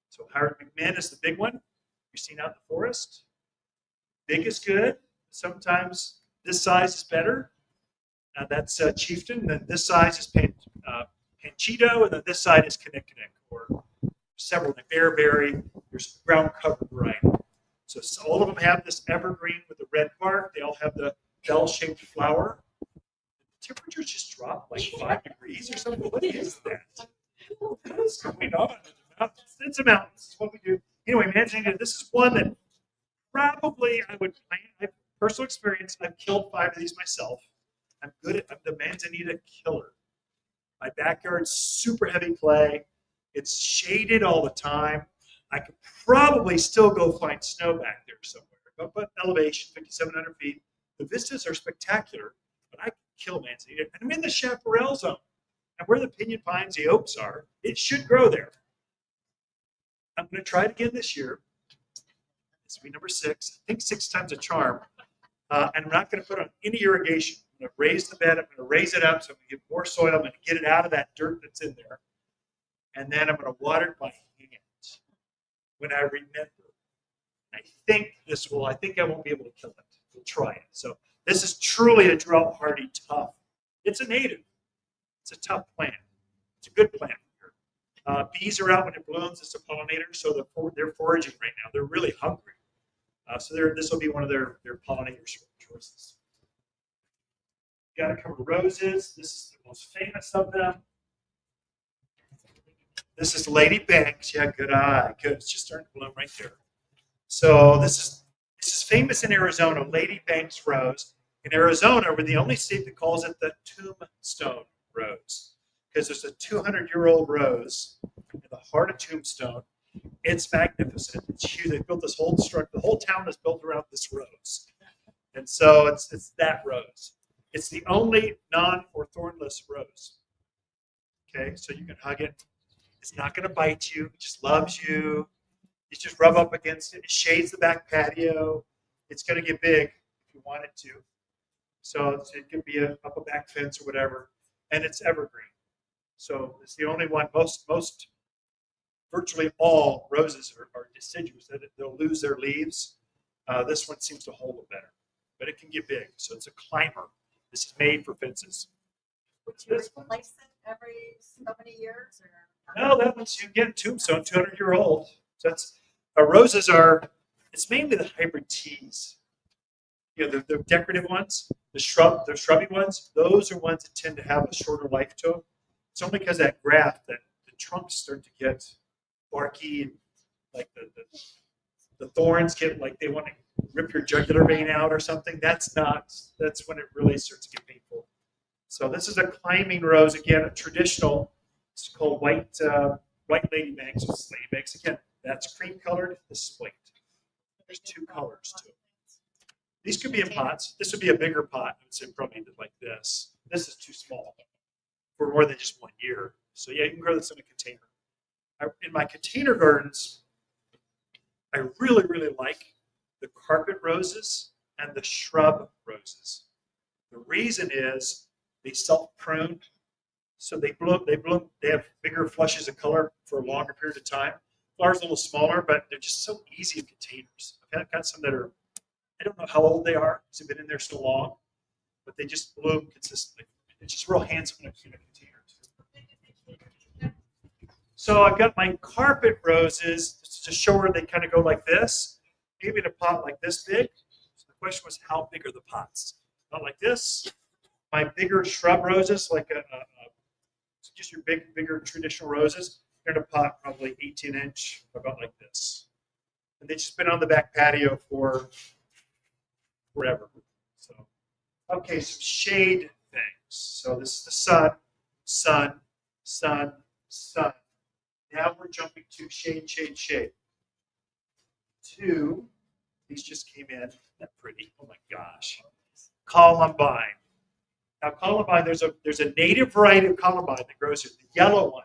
So Howard McMinn is the big one you're seeing out in the forest. Big is good. Sometimes this size is better. That's Chieftain. Then this size is Panchito, and then this side is Kinnikinnick, or several, like Bearberry. There's ground cover variety. So all of them have this evergreen with the red bark. They all have the bell-shaped flower. The temperatures just dropped like 5 degrees or something. What is that? What is going on? It's a mountain. This is what we do. Anyway, manzanita, this is one that probably I would plant. Personal experience, I've killed 5 of these myself. I'm the manzanita killer. My backyard's super heavy clay. It's shaded all the time. I could probably still go find snow back there somewhere. But elevation, 5,700 feet. The vistas are spectacular, but I can kill manzanita. And I'm in the chaparral zone. And where the pinyon pines, the oaks are, it should grow there. I'm going to try it again this year. This will be number 6. I think 6 times a charm. And I'm not going to put on any irrigation. I'm going to raise the bed. I'm going to raise it up so I'm going to get more soil. I'm going to get it out of that dirt that's in there. And then I'm going to water it by hand when I remember. I think I won't be able to kill it. We'll try it. So this is truly a drought-hardy, tough. It's a native. It's a tough plant. It's a good plant. Bees are out when it blooms. It's a pollinator, so they're foraging right now. They're really hungry. So this will be one of their pollinator choices. Got to cover roses. This is the most famous of them. This is Lady Banks. Yeah, good eye. Good. It's just starting to bloom right there. So this is famous in Arizona, Lady Banks rose. In Arizona, we're the only state that calls it the tombstone rose, because there's a 200-year-old rose in the heart of Tombstone. It's magnificent. It's huge. They built this whole structure. The whole town is built around this rose, and so it's that rose. It's the only non or thornless rose. Okay, so you can hug it. It's not going to bite you. It just loves you. You just rub up against it. It shades the back patio. It's going to get big if you want it to. So it could be up a back fence or whatever. And it's evergreen. So it's the only one. Virtually all roses are deciduous. They'll lose their leaves. This one seems to hold it better. But it can get big. So it's a climber. This is made for fences. What's Do you this one? replace it every so many years? Or? No, that one's you get tombstone, 200-year-old. So that's roses are. It's mainly the hybrid teas. You know, the decorative ones, the shrubby ones. Those are ones that tend to have a shorter life to them. It's only because that graft that the trunks start to get barky, and like the thorns get like they want to rip your jugular vein out or something. That's when it really starts to get painful. So this is a climbing rose again, a traditional. It's called white ladybanks. It's ladybanks again. That's cream colored. This is white. There's two colors too. These could be in pots. This would be a bigger pot. I would say probably like this. This is too small for more than just 1 year. So yeah, you can grow this in a container. In my container gardens, I really, really like the carpet roses and the shrub roses. The reason is they self-prune, so they bloom. They have bigger flushes of color for a longer period of time. Flowers a little smaller, but they're just so easy in containers. I've got some that are, I don't know how old they are because they've been in there so long, but they just bloom consistently. It's just real handsome in a container. So I've got my carpet roses to show where they kind of go like this, maybe in a pot like this big. So the question was, how big are the pots? Not like this. My bigger shrub roses, like just your bigger traditional roses, they're in a pot probably 18-inch, about like this. And they've just been on the back patio for forever. So, okay, some shade things. So this is the sun, sun, sun, sun. Now we're jumping to shade, shade, shade. Two, these just came in. Isn't that pretty? Oh my gosh. Columbine. Now columbine, there's a native variety of columbine that grows here. The yellow one,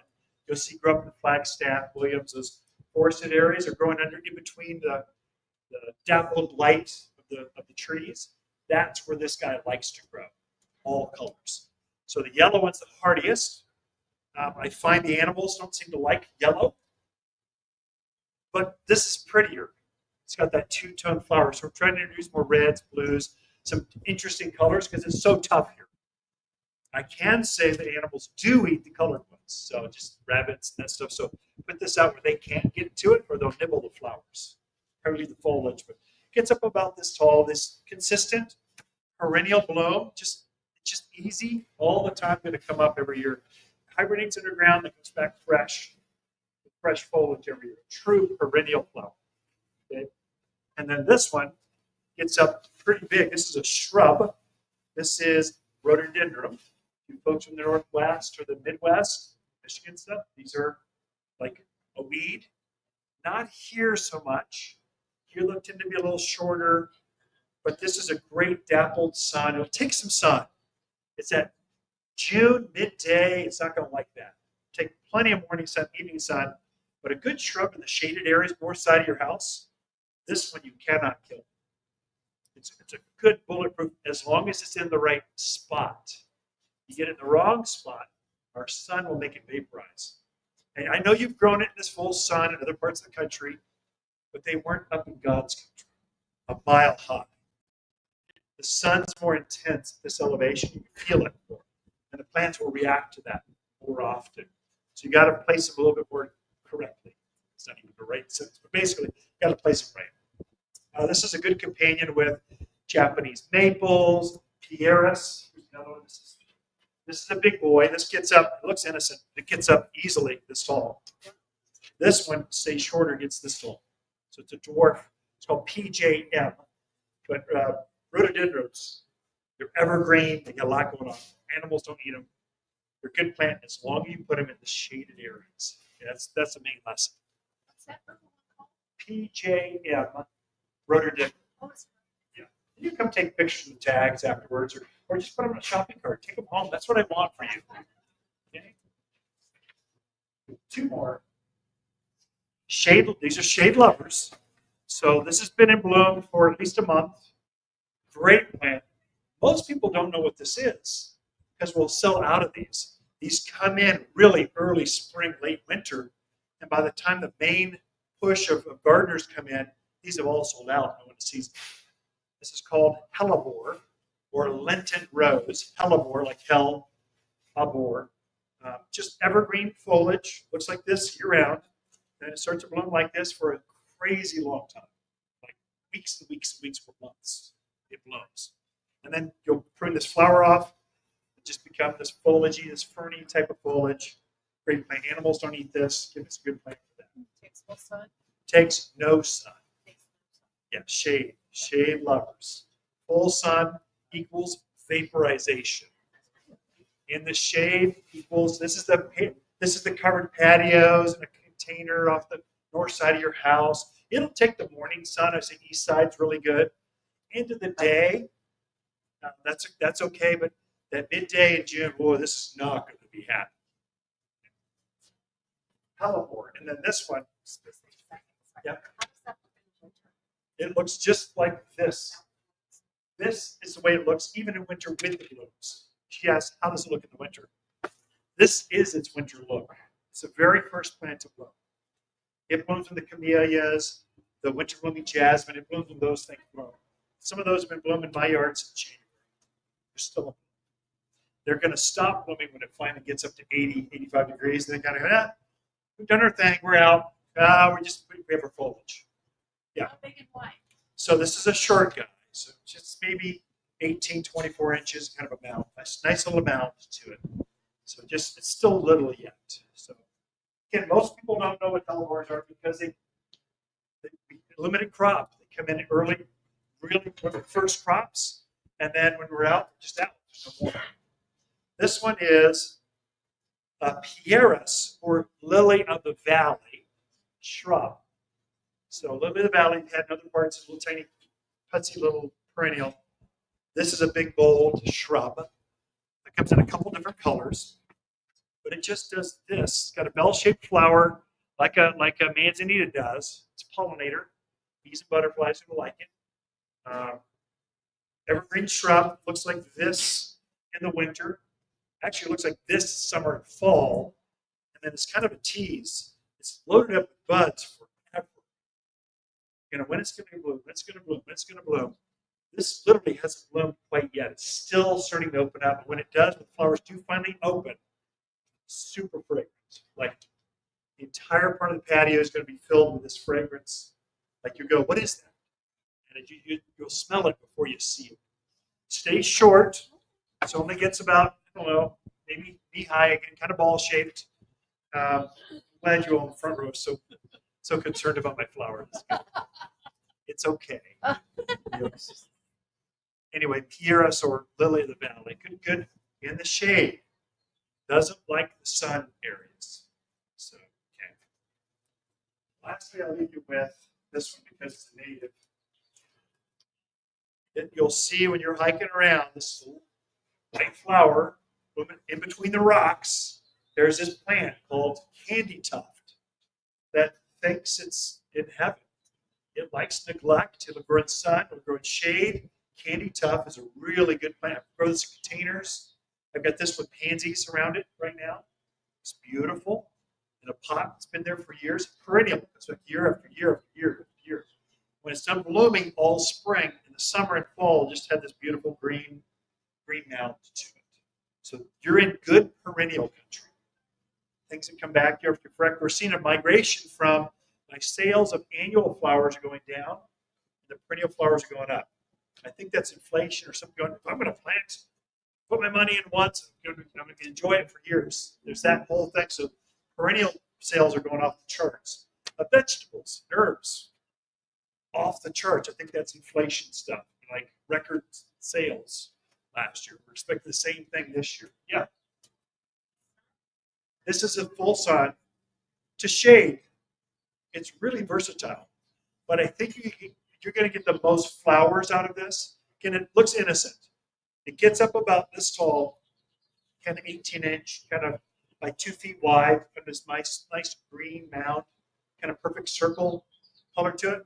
you'll see grow up in Flagstaff, Williams, those forested areas are growing in between the dappled light of the trees. That's where this guy likes to grow, all colors. So the yellow one's the hardiest. I find the animals don't seem to like yellow, but this is prettier. It's got that two-tone flower. So we're trying to introduce more reds, blues, some interesting colors because it's so tough here. I can say that animals do eat the colored ones, so just rabbits and that stuff. So put this out where they can't get to it or they'll nibble the flowers, probably the foliage. But it gets up about this tall, this consistent perennial bloom, just easy, all the time, going to come up every year. Hibernates underground, that comes back fresh, with fresh foliage every year. True perennial flower. Okay? And then this one gets up pretty big. This is a shrub. This is rhododendron. You folks from the Northwest or the Midwest, Michigan stuff, these are like a weed. Not here so much. Here they tend to be a little shorter, but this is a great dappled sun. It'll take some sun. It's at June, midday, it's not going to like that. Take plenty of morning sun, evening sun, but a good shrub in the shaded areas, north side of your house, this one you cannot kill. It's a good bulletproof as long as it's in the right spot. You get it in the wrong spot, our sun will make it vaporize. And I know you've grown it in this full sun in other parts of the country, but they weren't up in God's country, a mile high. The sun's more intense at this elevation, you can feel it more. And the plants will react to that more often. So you got to place them a little bit more correctly. It's not even the right sense, but basically, you got to place them right. This is a good companion with Japanese maples, pieris. Here's another one. This is a big boy. This gets up, it looks innocent. It gets up easily this tall. This one stays shorter, gets this tall. So it's a dwarf. It's called PJM. But rhododendrons, they're evergreen. They got a lot going on. Animals don't eat them. They're a good plant as long as you put them in the shaded areas. Okay, that's the main lesson. What's that purple one called? PJM, rhododendron. Oh, it's Yeah. You can come take pictures of the tags afterwards, or just put them in a shopping cart. Take them home. That's what I want for you. Okay? two more. Shade. These are shade lovers. So this has been in bloom for at least a month. Great plant. Most people don't know what this is because we'll sell out of these. These come in really early spring, late winter, and by the time the main push of gardeners come in, these have all sold out. No one sees them. This is called hellebore or Lenten rose. Hellebore, like hell, labor. Just evergreen foliage. Looks like this year round. And it starts to bloom like this for a crazy long time, like weeks and weeks and weeks for months. It blooms. And then you'll prune this flower off. It just becomes this foliagey, this ferny type of foliage. Great plant. Animals don't eat this. Give us a good plant for that. Takes full sun. Takes no sun. Takes no sun. Yeah, shade. Shade lovers. Full sun equals vaporization. In the shade equals this is the covered patios and a container off the north side of your house. It'll take the morning sun. I say east side's really good. End of the day, that's okay, but that midday in June, boy, this is not going to be happy. Hellebore, and then this one, yep. How does that look in winter? It looks just like this. This is the way it looks even in winter with the blooms. She asked, how does it look in the winter? This is its winter look. It's the very first plant to bloom. It blooms when the camellias, the winter blooming jasmine, it blooms when those things bloom. Some of those have been blooming in my yard since January. They're still blooming. They're going to stop blooming when it finally gets up to 80, 85 degrees. And they kind of, we've done our thing, we're out. We have our foliage. Yeah. How big and wide? So this is a short guy. So just maybe 18, 24 inches, kind of a mound. Nice little mound to it. So just, it's still little yet. So again, most people don't know what hellebores are because they limited crop. They come in early, really for the first crops. And then when we're out, just out. There's no more. This one is a pieris, or lily of the valley shrub. So lily of the valley had in other parts, a little tiny, putsy little perennial. This is a big, bold shrub that comes in a couple different colors, but it just does this. It's got a bell-shaped flower, like a manzanita does. It's a pollinator. Bees and butterflies will like it. Evergreen shrub looks like this in the winter. Actually, it looks like this summer and fall, and then it's kind of a tease. It's loaded up with buds forever. You know, when it's going to bloom, when it's going to bloom, when it's going to bloom. This literally hasn't bloomed quite yet. It's still starting to open up. And when it does, when the flowers do finally open, super fragrant. Like the entire part of the patio is going to be filled with this fragrance. Like you go, what is that? And you'll smell it before you see it. Stays short. It only gets about, I don't know, maybe knee high again, kind of ball shaped. Glad you all in the front row so concerned about my flowers. It's okay. Anyway, pieris or lily of the valley, good in the shade. Doesn't like the sun areas. So, okay. Lastly, I'll leave you with this one because it's a native. You'll see when you're hiking around this white flower in between the rocks. There's this plant called candy tuft that thinks it's in heaven. It likes neglect. It'll grow in sun. It'll grow in shade. Candy tuft is a really good plant. Grow this in containers. I've got this with pansies around it right now. It's beautiful. In a pot. It's been there for years. Perennial. It's like year after year after year after year. When it's done blooming all spring, in the summer and fall, just had this beautiful green mound to it. So you're in good perennial country. Things that come back year after year. We're seeing a migration from my sales of annual flowers are going down, and the perennial flowers are going up. I think that's inflation or something going. If I'm going to plant, put my money in once, I'm going to enjoy it for years. There's that whole thing. So perennial sales are going off the charts. Vegetables, herbs, off the charts. I think that's inflation stuff, like record sales last year. We're expecting the same thing this year. Yeah. This is a full sun to shade. It's really versatile, but I think you're going to get the most flowers out of this. Again, it looks innocent. It gets up about this tall, kind of 18-inch, kind of by 2 feet wide, put this nice green mound, kind of perfect circle color to it.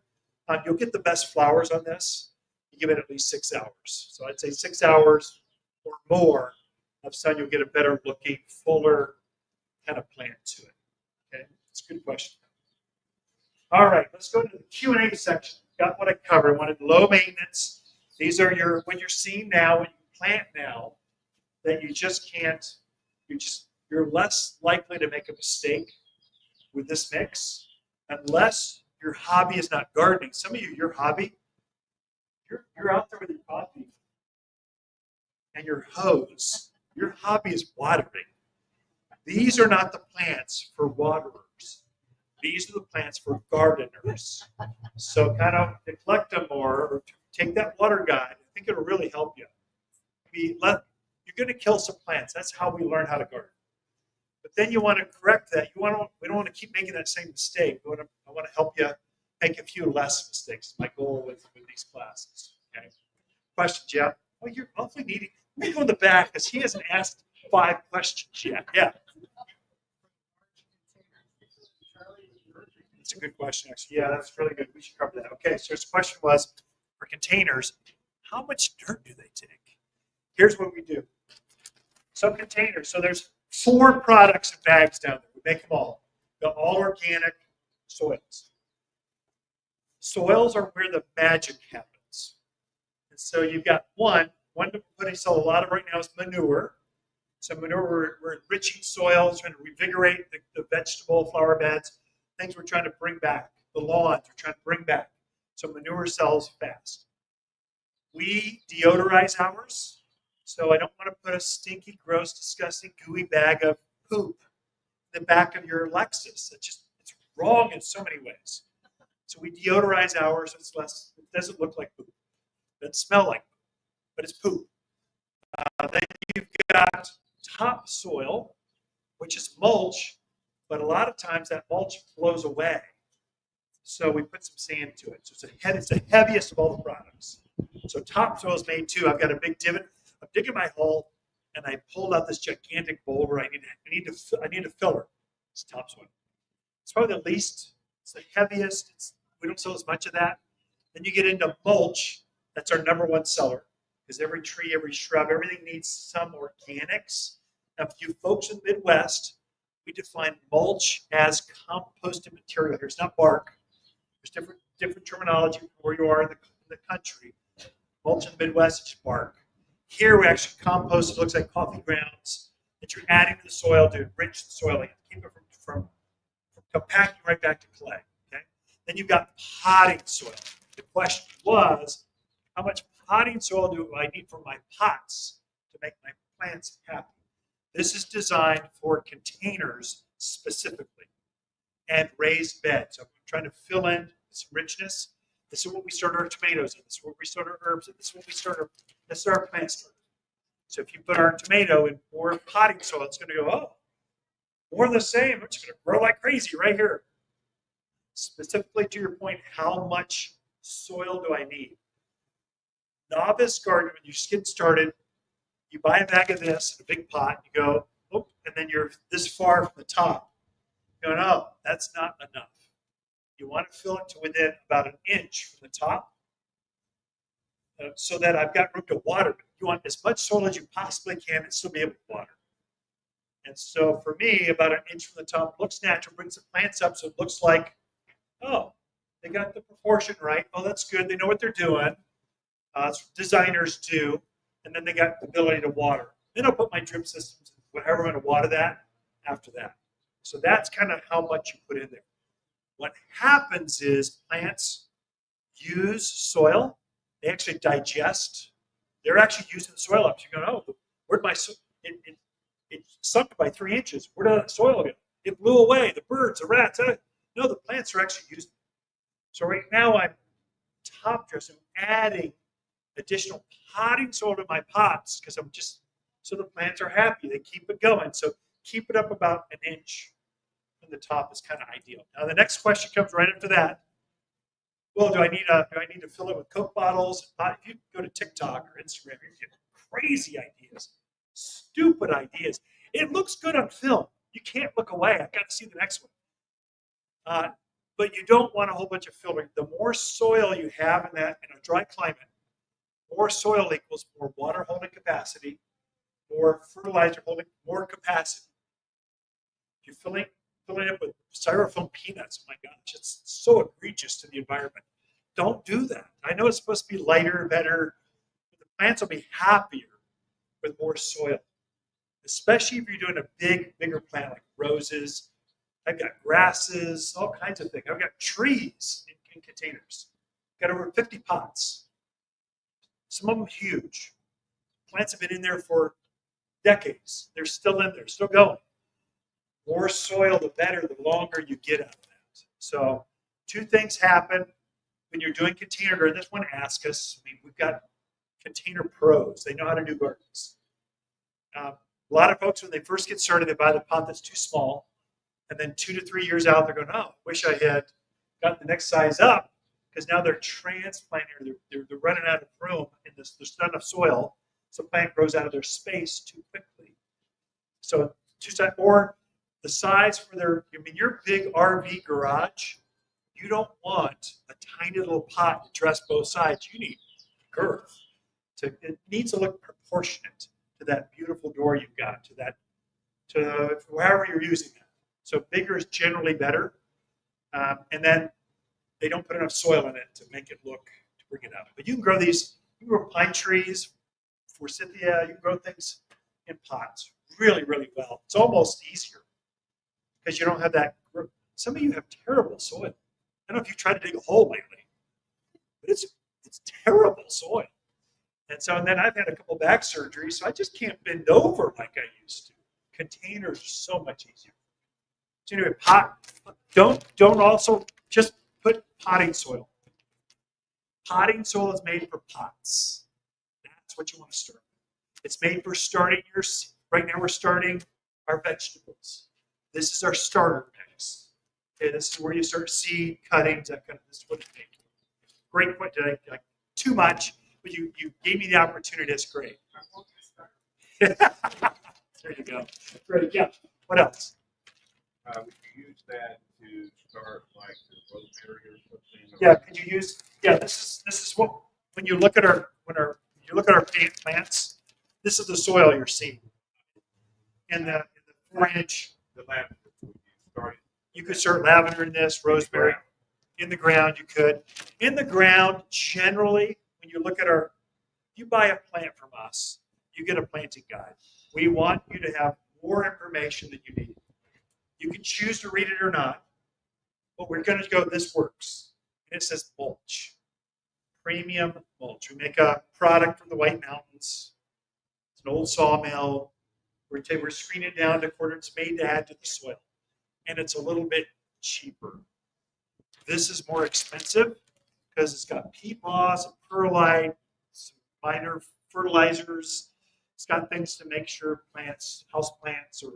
You'll get the best flowers on this. You give it at least 6 hours. So I'd say 6 hours or more of sun, you'll get a better looking, fuller kind of plant to it. Okay, it's a good question. All right, let's go to the Q&A section. Got what I covered. I wanted low maintenance. These are what you're seeing now, what you plant now, that you just can't, you're less likely to make a mistake with this mix unless your hobby is not gardening. Some of you, your hobby, you're out there with your coffee and your hose. Your hobby is watering. These are not the plants for waterers. These are the plants for gardeners. So kind of neglect them more, or take that water guide. I think it'll really help you. You're going to kill some plants. That's how we learn how to garden. But then you want to correct that. We don't want to keep making that same mistake. I want to help you make a few less mistakes. My goal with these classes. Okay. Question, Jeff? Well, you're awfully needy. Let me go in the back because he hasn't asked 5 questions yet. Yeah. That's a good question, actually. Yeah, that's really good. We should cover that. Okay, so his question was, for containers, how much dirt do they take? Here's what we do. Some containers. So there's 4 products and bags down there. We make them all. They're all organic soils. Soils are where the magic happens. And so you've got one to put in a lot of right now is manure. So manure, we're enriching soils, trying to revigorate the vegetable flower beds, things we're trying to bring back. The lawns we're trying to bring back. So manure sells fast. We deodorize ours. So I don't want to put a stinky, gross, disgusting, gooey bag of poop in the back of your Lexus. It's wrong in so many ways. So we deodorize ours. It doesn't look like poop. It doesn't smell like poop, but it's poop. Then you've got topsoil, which is mulch, but a lot of times that mulch blows away. So we put some sand to it. So it's the heaviest of all the products. So topsoil is made too. I've got a big divot. I'm digging my hole, and I pulled out this gigantic boulder. I need to fill it. It's topsoil. It's probably the least. It's the heaviest. We don't sell as much of that. Then you get into mulch. That's our number 1 seller, because every tree, every shrub, everything needs some organics. Now, for you folks in the Midwest, we define mulch as composted material. Here's not bark. There's different terminology where you are in the country. Mulch in the Midwest is bark. Here we actually compost. It looks like coffee grounds that you're adding to the soil to enrich the soil and keep it from compacting right back to clay. Okay. Then you've got potting soil. The question was, how much potting soil do I need for my pots to make my plants happy? This is designed for containers specifically and raised beds. So I'm trying to fill in some richness. This is what we start our tomatoes in. This is what we start our herbs in. This is our plant starter. So if you put our tomato in more potting soil, it's going to go, more of the same. It's going to grow like crazy right here. Specifically to your point, how much soil do I need? Novice gardener, when you just get started, you buy a bag of this in a big pot, you go, and then you're this far from the top. You go, no, that's not enough. You want to fill it to within about 1 inch from the top so that I've got room to water it. You want as much soil as you possibly can and still be able to water. And so for me, about 1 inch from the top looks natural, brings the plants up so it looks like, they got the proportion right. Oh, that's good. They know what they're doing. Designers do. And then they got the ability to water. Then I'll put my drip systems, whatever I'm going to water that after that. So that's kind of how much you put in there. What happens is plants use soil. They actually digest. They're actually using the soil up. So you're going, where'd my soil? It sunk by 3 inches. Where did that soil go? It blew away. The birds, the rats. No, the plants are actually using it. So right now I'm top dressing, adding additional potting soil to my pots because I'm just so the plants are happy. They keep it going. So keep it up about 1 inch from the top is kind of ideal. Now the next question comes right after that. Well, do I need to fill it with Coke bottles? If you go to TikTok or Instagram, you get crazy ideas, stupid ideas. It looks good on film. You can't look away. I got to see the next one. But you don't want a whole bunch of filtering. The more soil you have in a dry climate, more soil equals more water holding capacity, more fertilizer holding, more capacity. If you're filling it with styrofoam peanuts, oh my gosh, it's so egregious to the environment. Don't do that. I know it's supposed to be lighter, better, but the plants will be happier with more soil, especially if you're doing a bigger plant like roses. I've got grasses, all kinds of things. I've got trees in containers. I've got over 50 pots. Some of them huge. Plants have been in there for decades. They're still in there, still going. More soil, the better, the longer you get out of that. So 2 things happen when you're doing container garden. This one asks us, we've got container pros. They know how to do gardens. A lot of folks, when they first get started, they buy the pot that's too small. And then 2 to 3 years out, they're going, oh, wish I had got the next size up, because now they're transplanting, they're running out of room, and there's not enough soil, so the plant grows out of their space too quickly. So or the size for your big RV garage, you don't want a tiny little pot to dress both sides. You need girth. It needs to look proportionate to that beautiful door you've got, to wherever you're using it. So bigger is generally better. And then they don't put enough soil in it to make it look, to bring it up. But you can grow these, you can grow pine trees, forsythia, you can grow things in pots really, really well. It's almost easier because you don't have that. Some of you have terrible soil. I don't know if you tried to dig a hole lately, but it's terrible soil. And then I've had a couple back surgeries, so I just can't bend over like I used to. Containers are so much easier. So anyway, don't also just put potting soil. Potting soil is made for pots. That's what you want to start. It's made for starting right now we're starting our vegetables. This is our starter mix. Okay, this is where you start seed cuttings, that kind of, this is what it takes. Great point today. Too much, but you gave me the opportunity. That's great. There you go. Great. Yeah. What else? Would you use that to start like the rosemary or something? Yeah, could you use? Yeah, this is what when you look at our plants, this is the soil you're seeing. In the 4-inch, The lavender. Would you start it? you could start lavender in this, rosemary. In the ground, you could. In the ground, generally, when you look at if you buy a plant from us, you get a planting guide. We want you to have more information than you need. You can choose to read it or not, but we're going to go, this works. And it says mulch, premium mulch. We make a product from the White Mountains. It's an old sawmill. We're screening it down to a quarter. It's made to add to the soil. And it's a little bit cheaper. This is more expensive because it's got peat moss, and perlite, some minor fertilizers. It's got things to make sure house plants or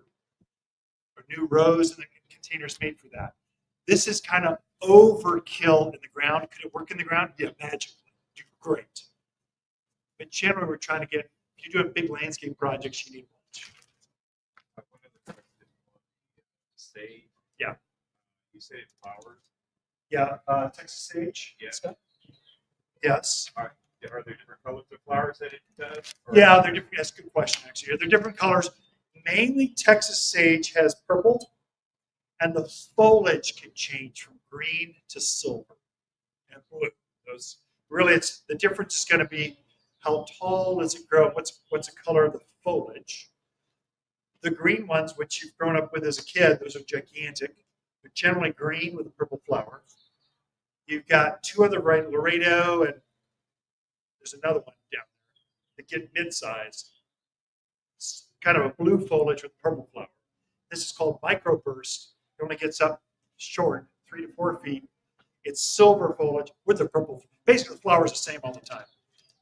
new rows in the containers made for that. This is kind of overkill in the ground. Could it work in the ground? Yeah, magically. Do great. But generally, we're trying to get, if you're doing big landscape projects, you need mulch. One other question on the sage. Yeah. You said it flowers. Yeah, Texas sage. Yeah. Scott? Yes. Are there different colors of flowers that it does? Or- Yeah, they're different. That's a good question, actually. They're different colors. Mainly Texas sage has purple, and the foliage can change from green to silver and blue. Those really, it's the difference is going to be how tall does it grow? What's the color of the foliage? The green ones, which you've grown up with as a kid, those are gigantic. They're generally green with a purple flower. You've got 2 other right, Laredo, and there's another one down there that get mid-sized. It's kind of a blue foliage with purple flower. This is called microburst. It only gets up short, 3 to 4 feet. It's silver foliage with a purple. Basically, the flower is the same all the time.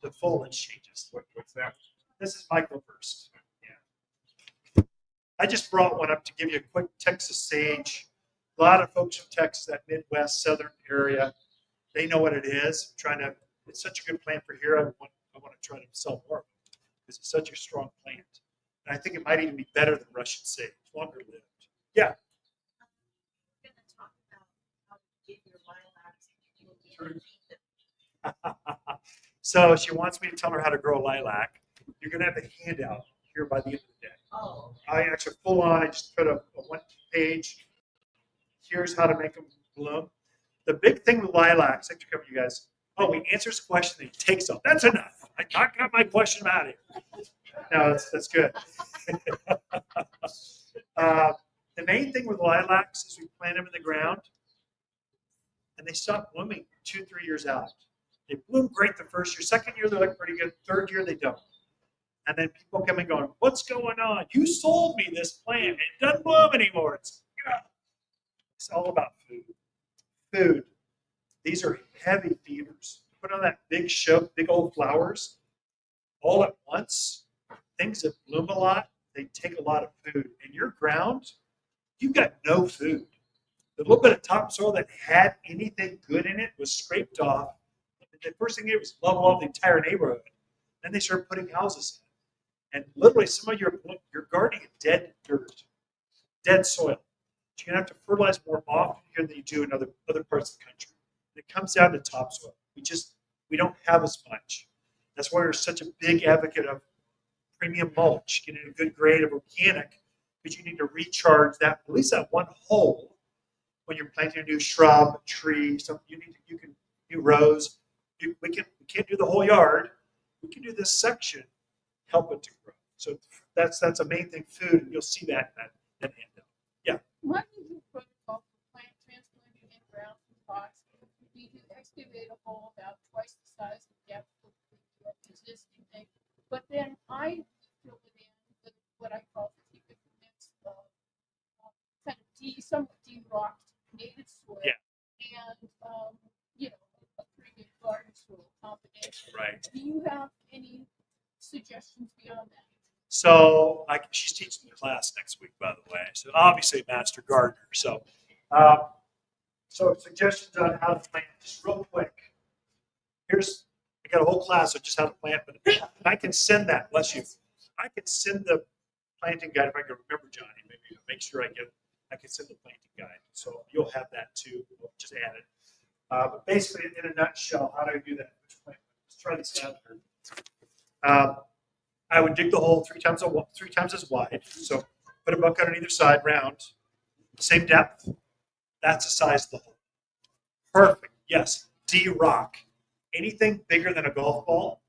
The foliage changes. What's that? This is microburst. Yeah. I just brought one up to give you a quick Texas sage. A lot of folks from Texas, that Midwest, southern area, they know what it is. It's such a good plant for here. I want to try to sell more of it because it's such a strong plant. And I think it might even be better than Russian sage, longer lived. We're gonna talk about how to get your lilacs and So she wants me to tell her how to grow a lilac. You're going to have the handout here by the end of the day. Oh, I actually full on, I just put a one page. Here's how to make them bloom. The big thing with lilacs, I have to cover you guys. Oh, he answers a question and he takes off. That's enough. I got my question out of here. No, that's good. The main thing with lilacs is we plant them in the ground and they stop blooming 2-3 years out. They bloom great the first year. Second year, they look pretty good. Third year, they don't. And then people come and going, what's going on? You sold me this plant. And it doesn't bloom anymore. It's all about food. Food. These are heavy feeders. Put on that big old flowers all at once. Things that bloom a lot, they take a lot of food. In your ground, you've got no food. The little bit of topsoil that had anything good in it was scraped off. The first thing they did was level off the entire neighborhood. Then they started putting houses in. And literally, some of you're gardening in dead dirt, dead soil. You're going to have to fertilize more often here than you do in other parts of the country. And it comes down to topsoil. We don't have as much. That's why we're such a big advocate of premium mulch, getting a good grade of organic, because you need to recharge that, at least that one hole when you're planting a new shrub, tree, something you can do rows. We can't do the whole yard. We can do this section, help it to grow. So that's a main thing, food. You'll see that in that handout. Yeah. What is your protocol for plant transplanting in ground pots? We do excavate a hole about twice the size and depth of the existing thing. But then I fill it in with what I call 50 mix of kind of somewhat de-rocked native soil. Yeah. And, a pretty good garden soil combination. Right. Do you have any suggestions beyond that? So she's teaching the class next week, by the way. So obviously, a master gardener. So, so suggestions on how to plant, just real quick. I got a whole class of just how to plant, but I can send that. Bless you. I can send the planting guide if I can remember, Johnny. Maybe make sure I can send the planting guide. So you'll have that too. We'll just add it. But basically, in a nutshell, how do I do that? Let's try this out. I would dig the hole 3 times as wide. So put a bucket on either side, round, same depth. That's the size of the hole. Perfect. Yes. D-rock. Anything bigger than a golf ball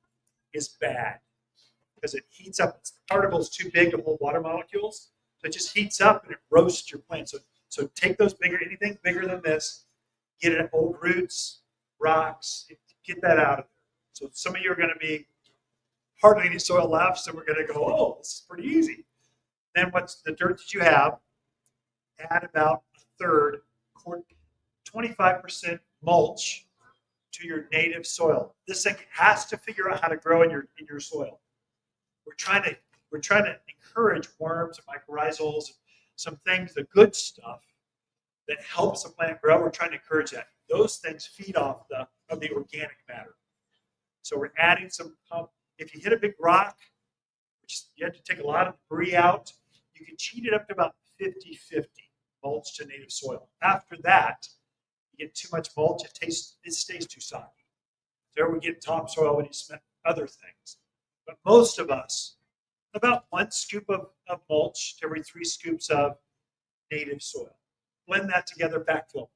is bad because it heats up. The particle is too big to hold water molecules. So it just heats up and it roasts your plant. So take anything bigger than this, get it at old roots, rocks, get that out of there. So some of you are going to be hardly any soil left, so we're going to go, oh, this is pretty easy. Then what's the dirt that you have? Add about a third, 25% mulch to your native soil. This thing has to figure out how to grow in your soil. We're trying to encourage worms and mycorrhizals, some things, the good stuff that helps the plant grow. We're trying to encourage that. Those things feed off of the organic matter. So we're adding some. If you hit a big rock, which you have to take a lot of debris out, you can cheat it up to about 50-50 mulch to native soil. After that, you get too much mulch, it stays too soggy. There we get topsoil when you smell other things. But most of us, about 1 scoop of mulch to every 3 scoops of native soil. Blend that together, backfill.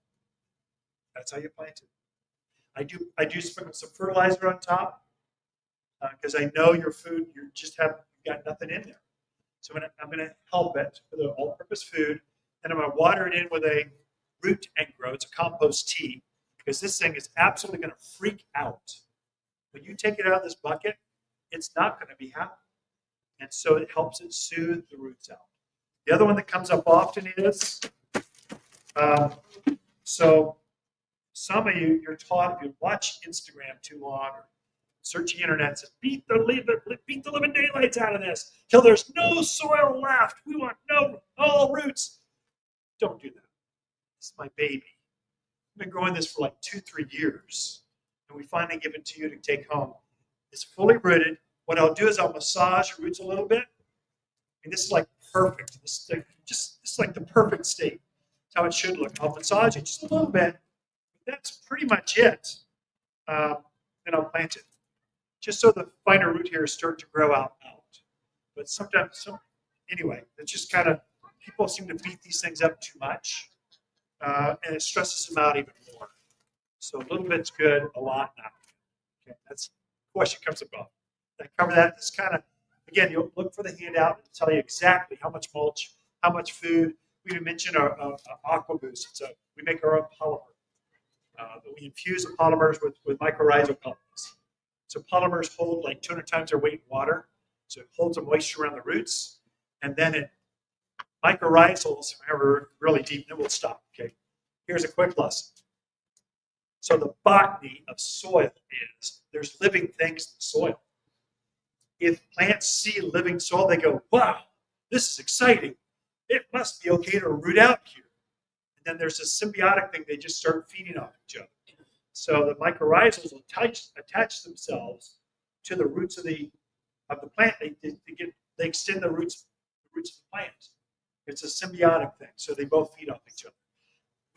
That's how you plant it. I do sprinkle some fertilizer on top because I know your food, you've got nothing in there. So I'm going to help it with an all-purpose food, and I'm going to water it in with a root and grow. It's a compost tea because this thing is absolutely going to freak out. When you take it out of this bucket, it's not going to be happy. And so it helps it soothe the roots out. The other one that comes up often is, so some of you're taught, if you watch Instagram too long or search the internet and says, beat the living daylights out of this till there's no soil left. We want all roots. Don't do that. This is my baby. I've been growing this for like 2-3 years, and we finally give it to you to take home. It's fully rooted. What I'll do is I'll massage your roots a little bit, And this is like perfect. This is like the perfect state. It's how it should look. I'll massage it just a little bit. That's pretty much it. Then I'll plant it. Just so the finer root hairs start to grow out. But sometimes, anyway, it's just kind of, people seem to beat these things up too much. And it stresses them out even more. So a little bit's good, a lot not. Okay, that's the question comes above. I cover that. It's kind of, again, you'll look for the handout and tell you exactly how much mulch, how much food. We even mentioned our aqua boost. So we make our own polymer. We infuse the polymers with mycorrhizal polymers. So polymers hold like 200 times their weight in water. So it holds the moisture around the roots. And then it mycorrhizals, however, really deep, and then we'll stop. Okay. Here's a quick lesson. So the botany of soil is there's living things in the soil. If plants see living soil, they go, wow, this is exciting. It must be okay to root out here. And then there's a symbiotic thing, they just start feeding off each other. So the mycorrhizals will attach themselves to the roots of the plant. They extend the roots of the plant. It's a symbiotic thing, so they both feed off each other.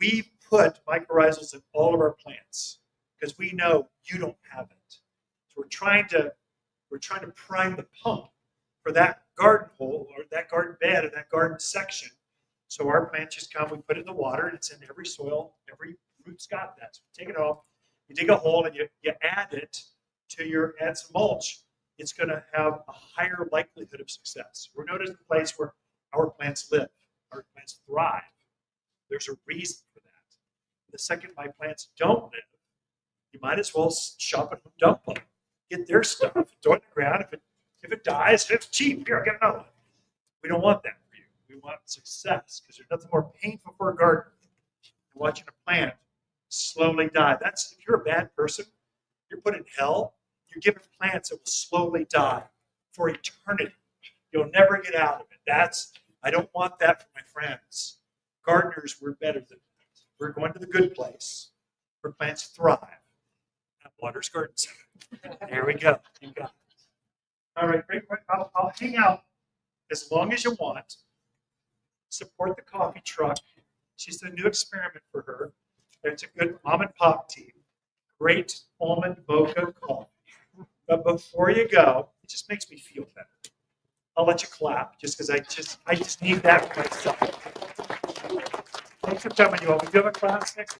We put mycorrhizals in all of our plants because we know you don't have it. So we're trying to prime the pump for that garden hole or that garden bed or that garden section. So our plants just come, we put it in the water, and it's in every soil, every root's got that. So take it off, you dig a hole, and you add it to add some mulch. It's going to have a higher likelihood of success. We're known as the place where our plants live, our plants thrive. There's a reason for that. The second my plants don't live, you might as well shop at Home Depot, get their stuff, throw it in the ground. If it dies, if it's cheap, here, get another one. We don't want that for you. We want success because there's nothing more painful for a gardener than watching a plant slowly die. If you're a bad person, you're put in hell. You're given plants that will slowly die for eternity. You'll never get out of it. I don't want that for my friends. Gardeners, we're better than that. We're going to the good place where plants thrive. At Waters Garden Center. There we go. You got it. All right, great. I'll hang out as long as you want. Support the coffee truck. She's a new experiment for her. It's a good mom and pop tea. Great almond mocha coffee. But before you go, it just makes me feel better. I'll let you clap just because I just need that for myself. Thanks for coming, you all. We do have a class next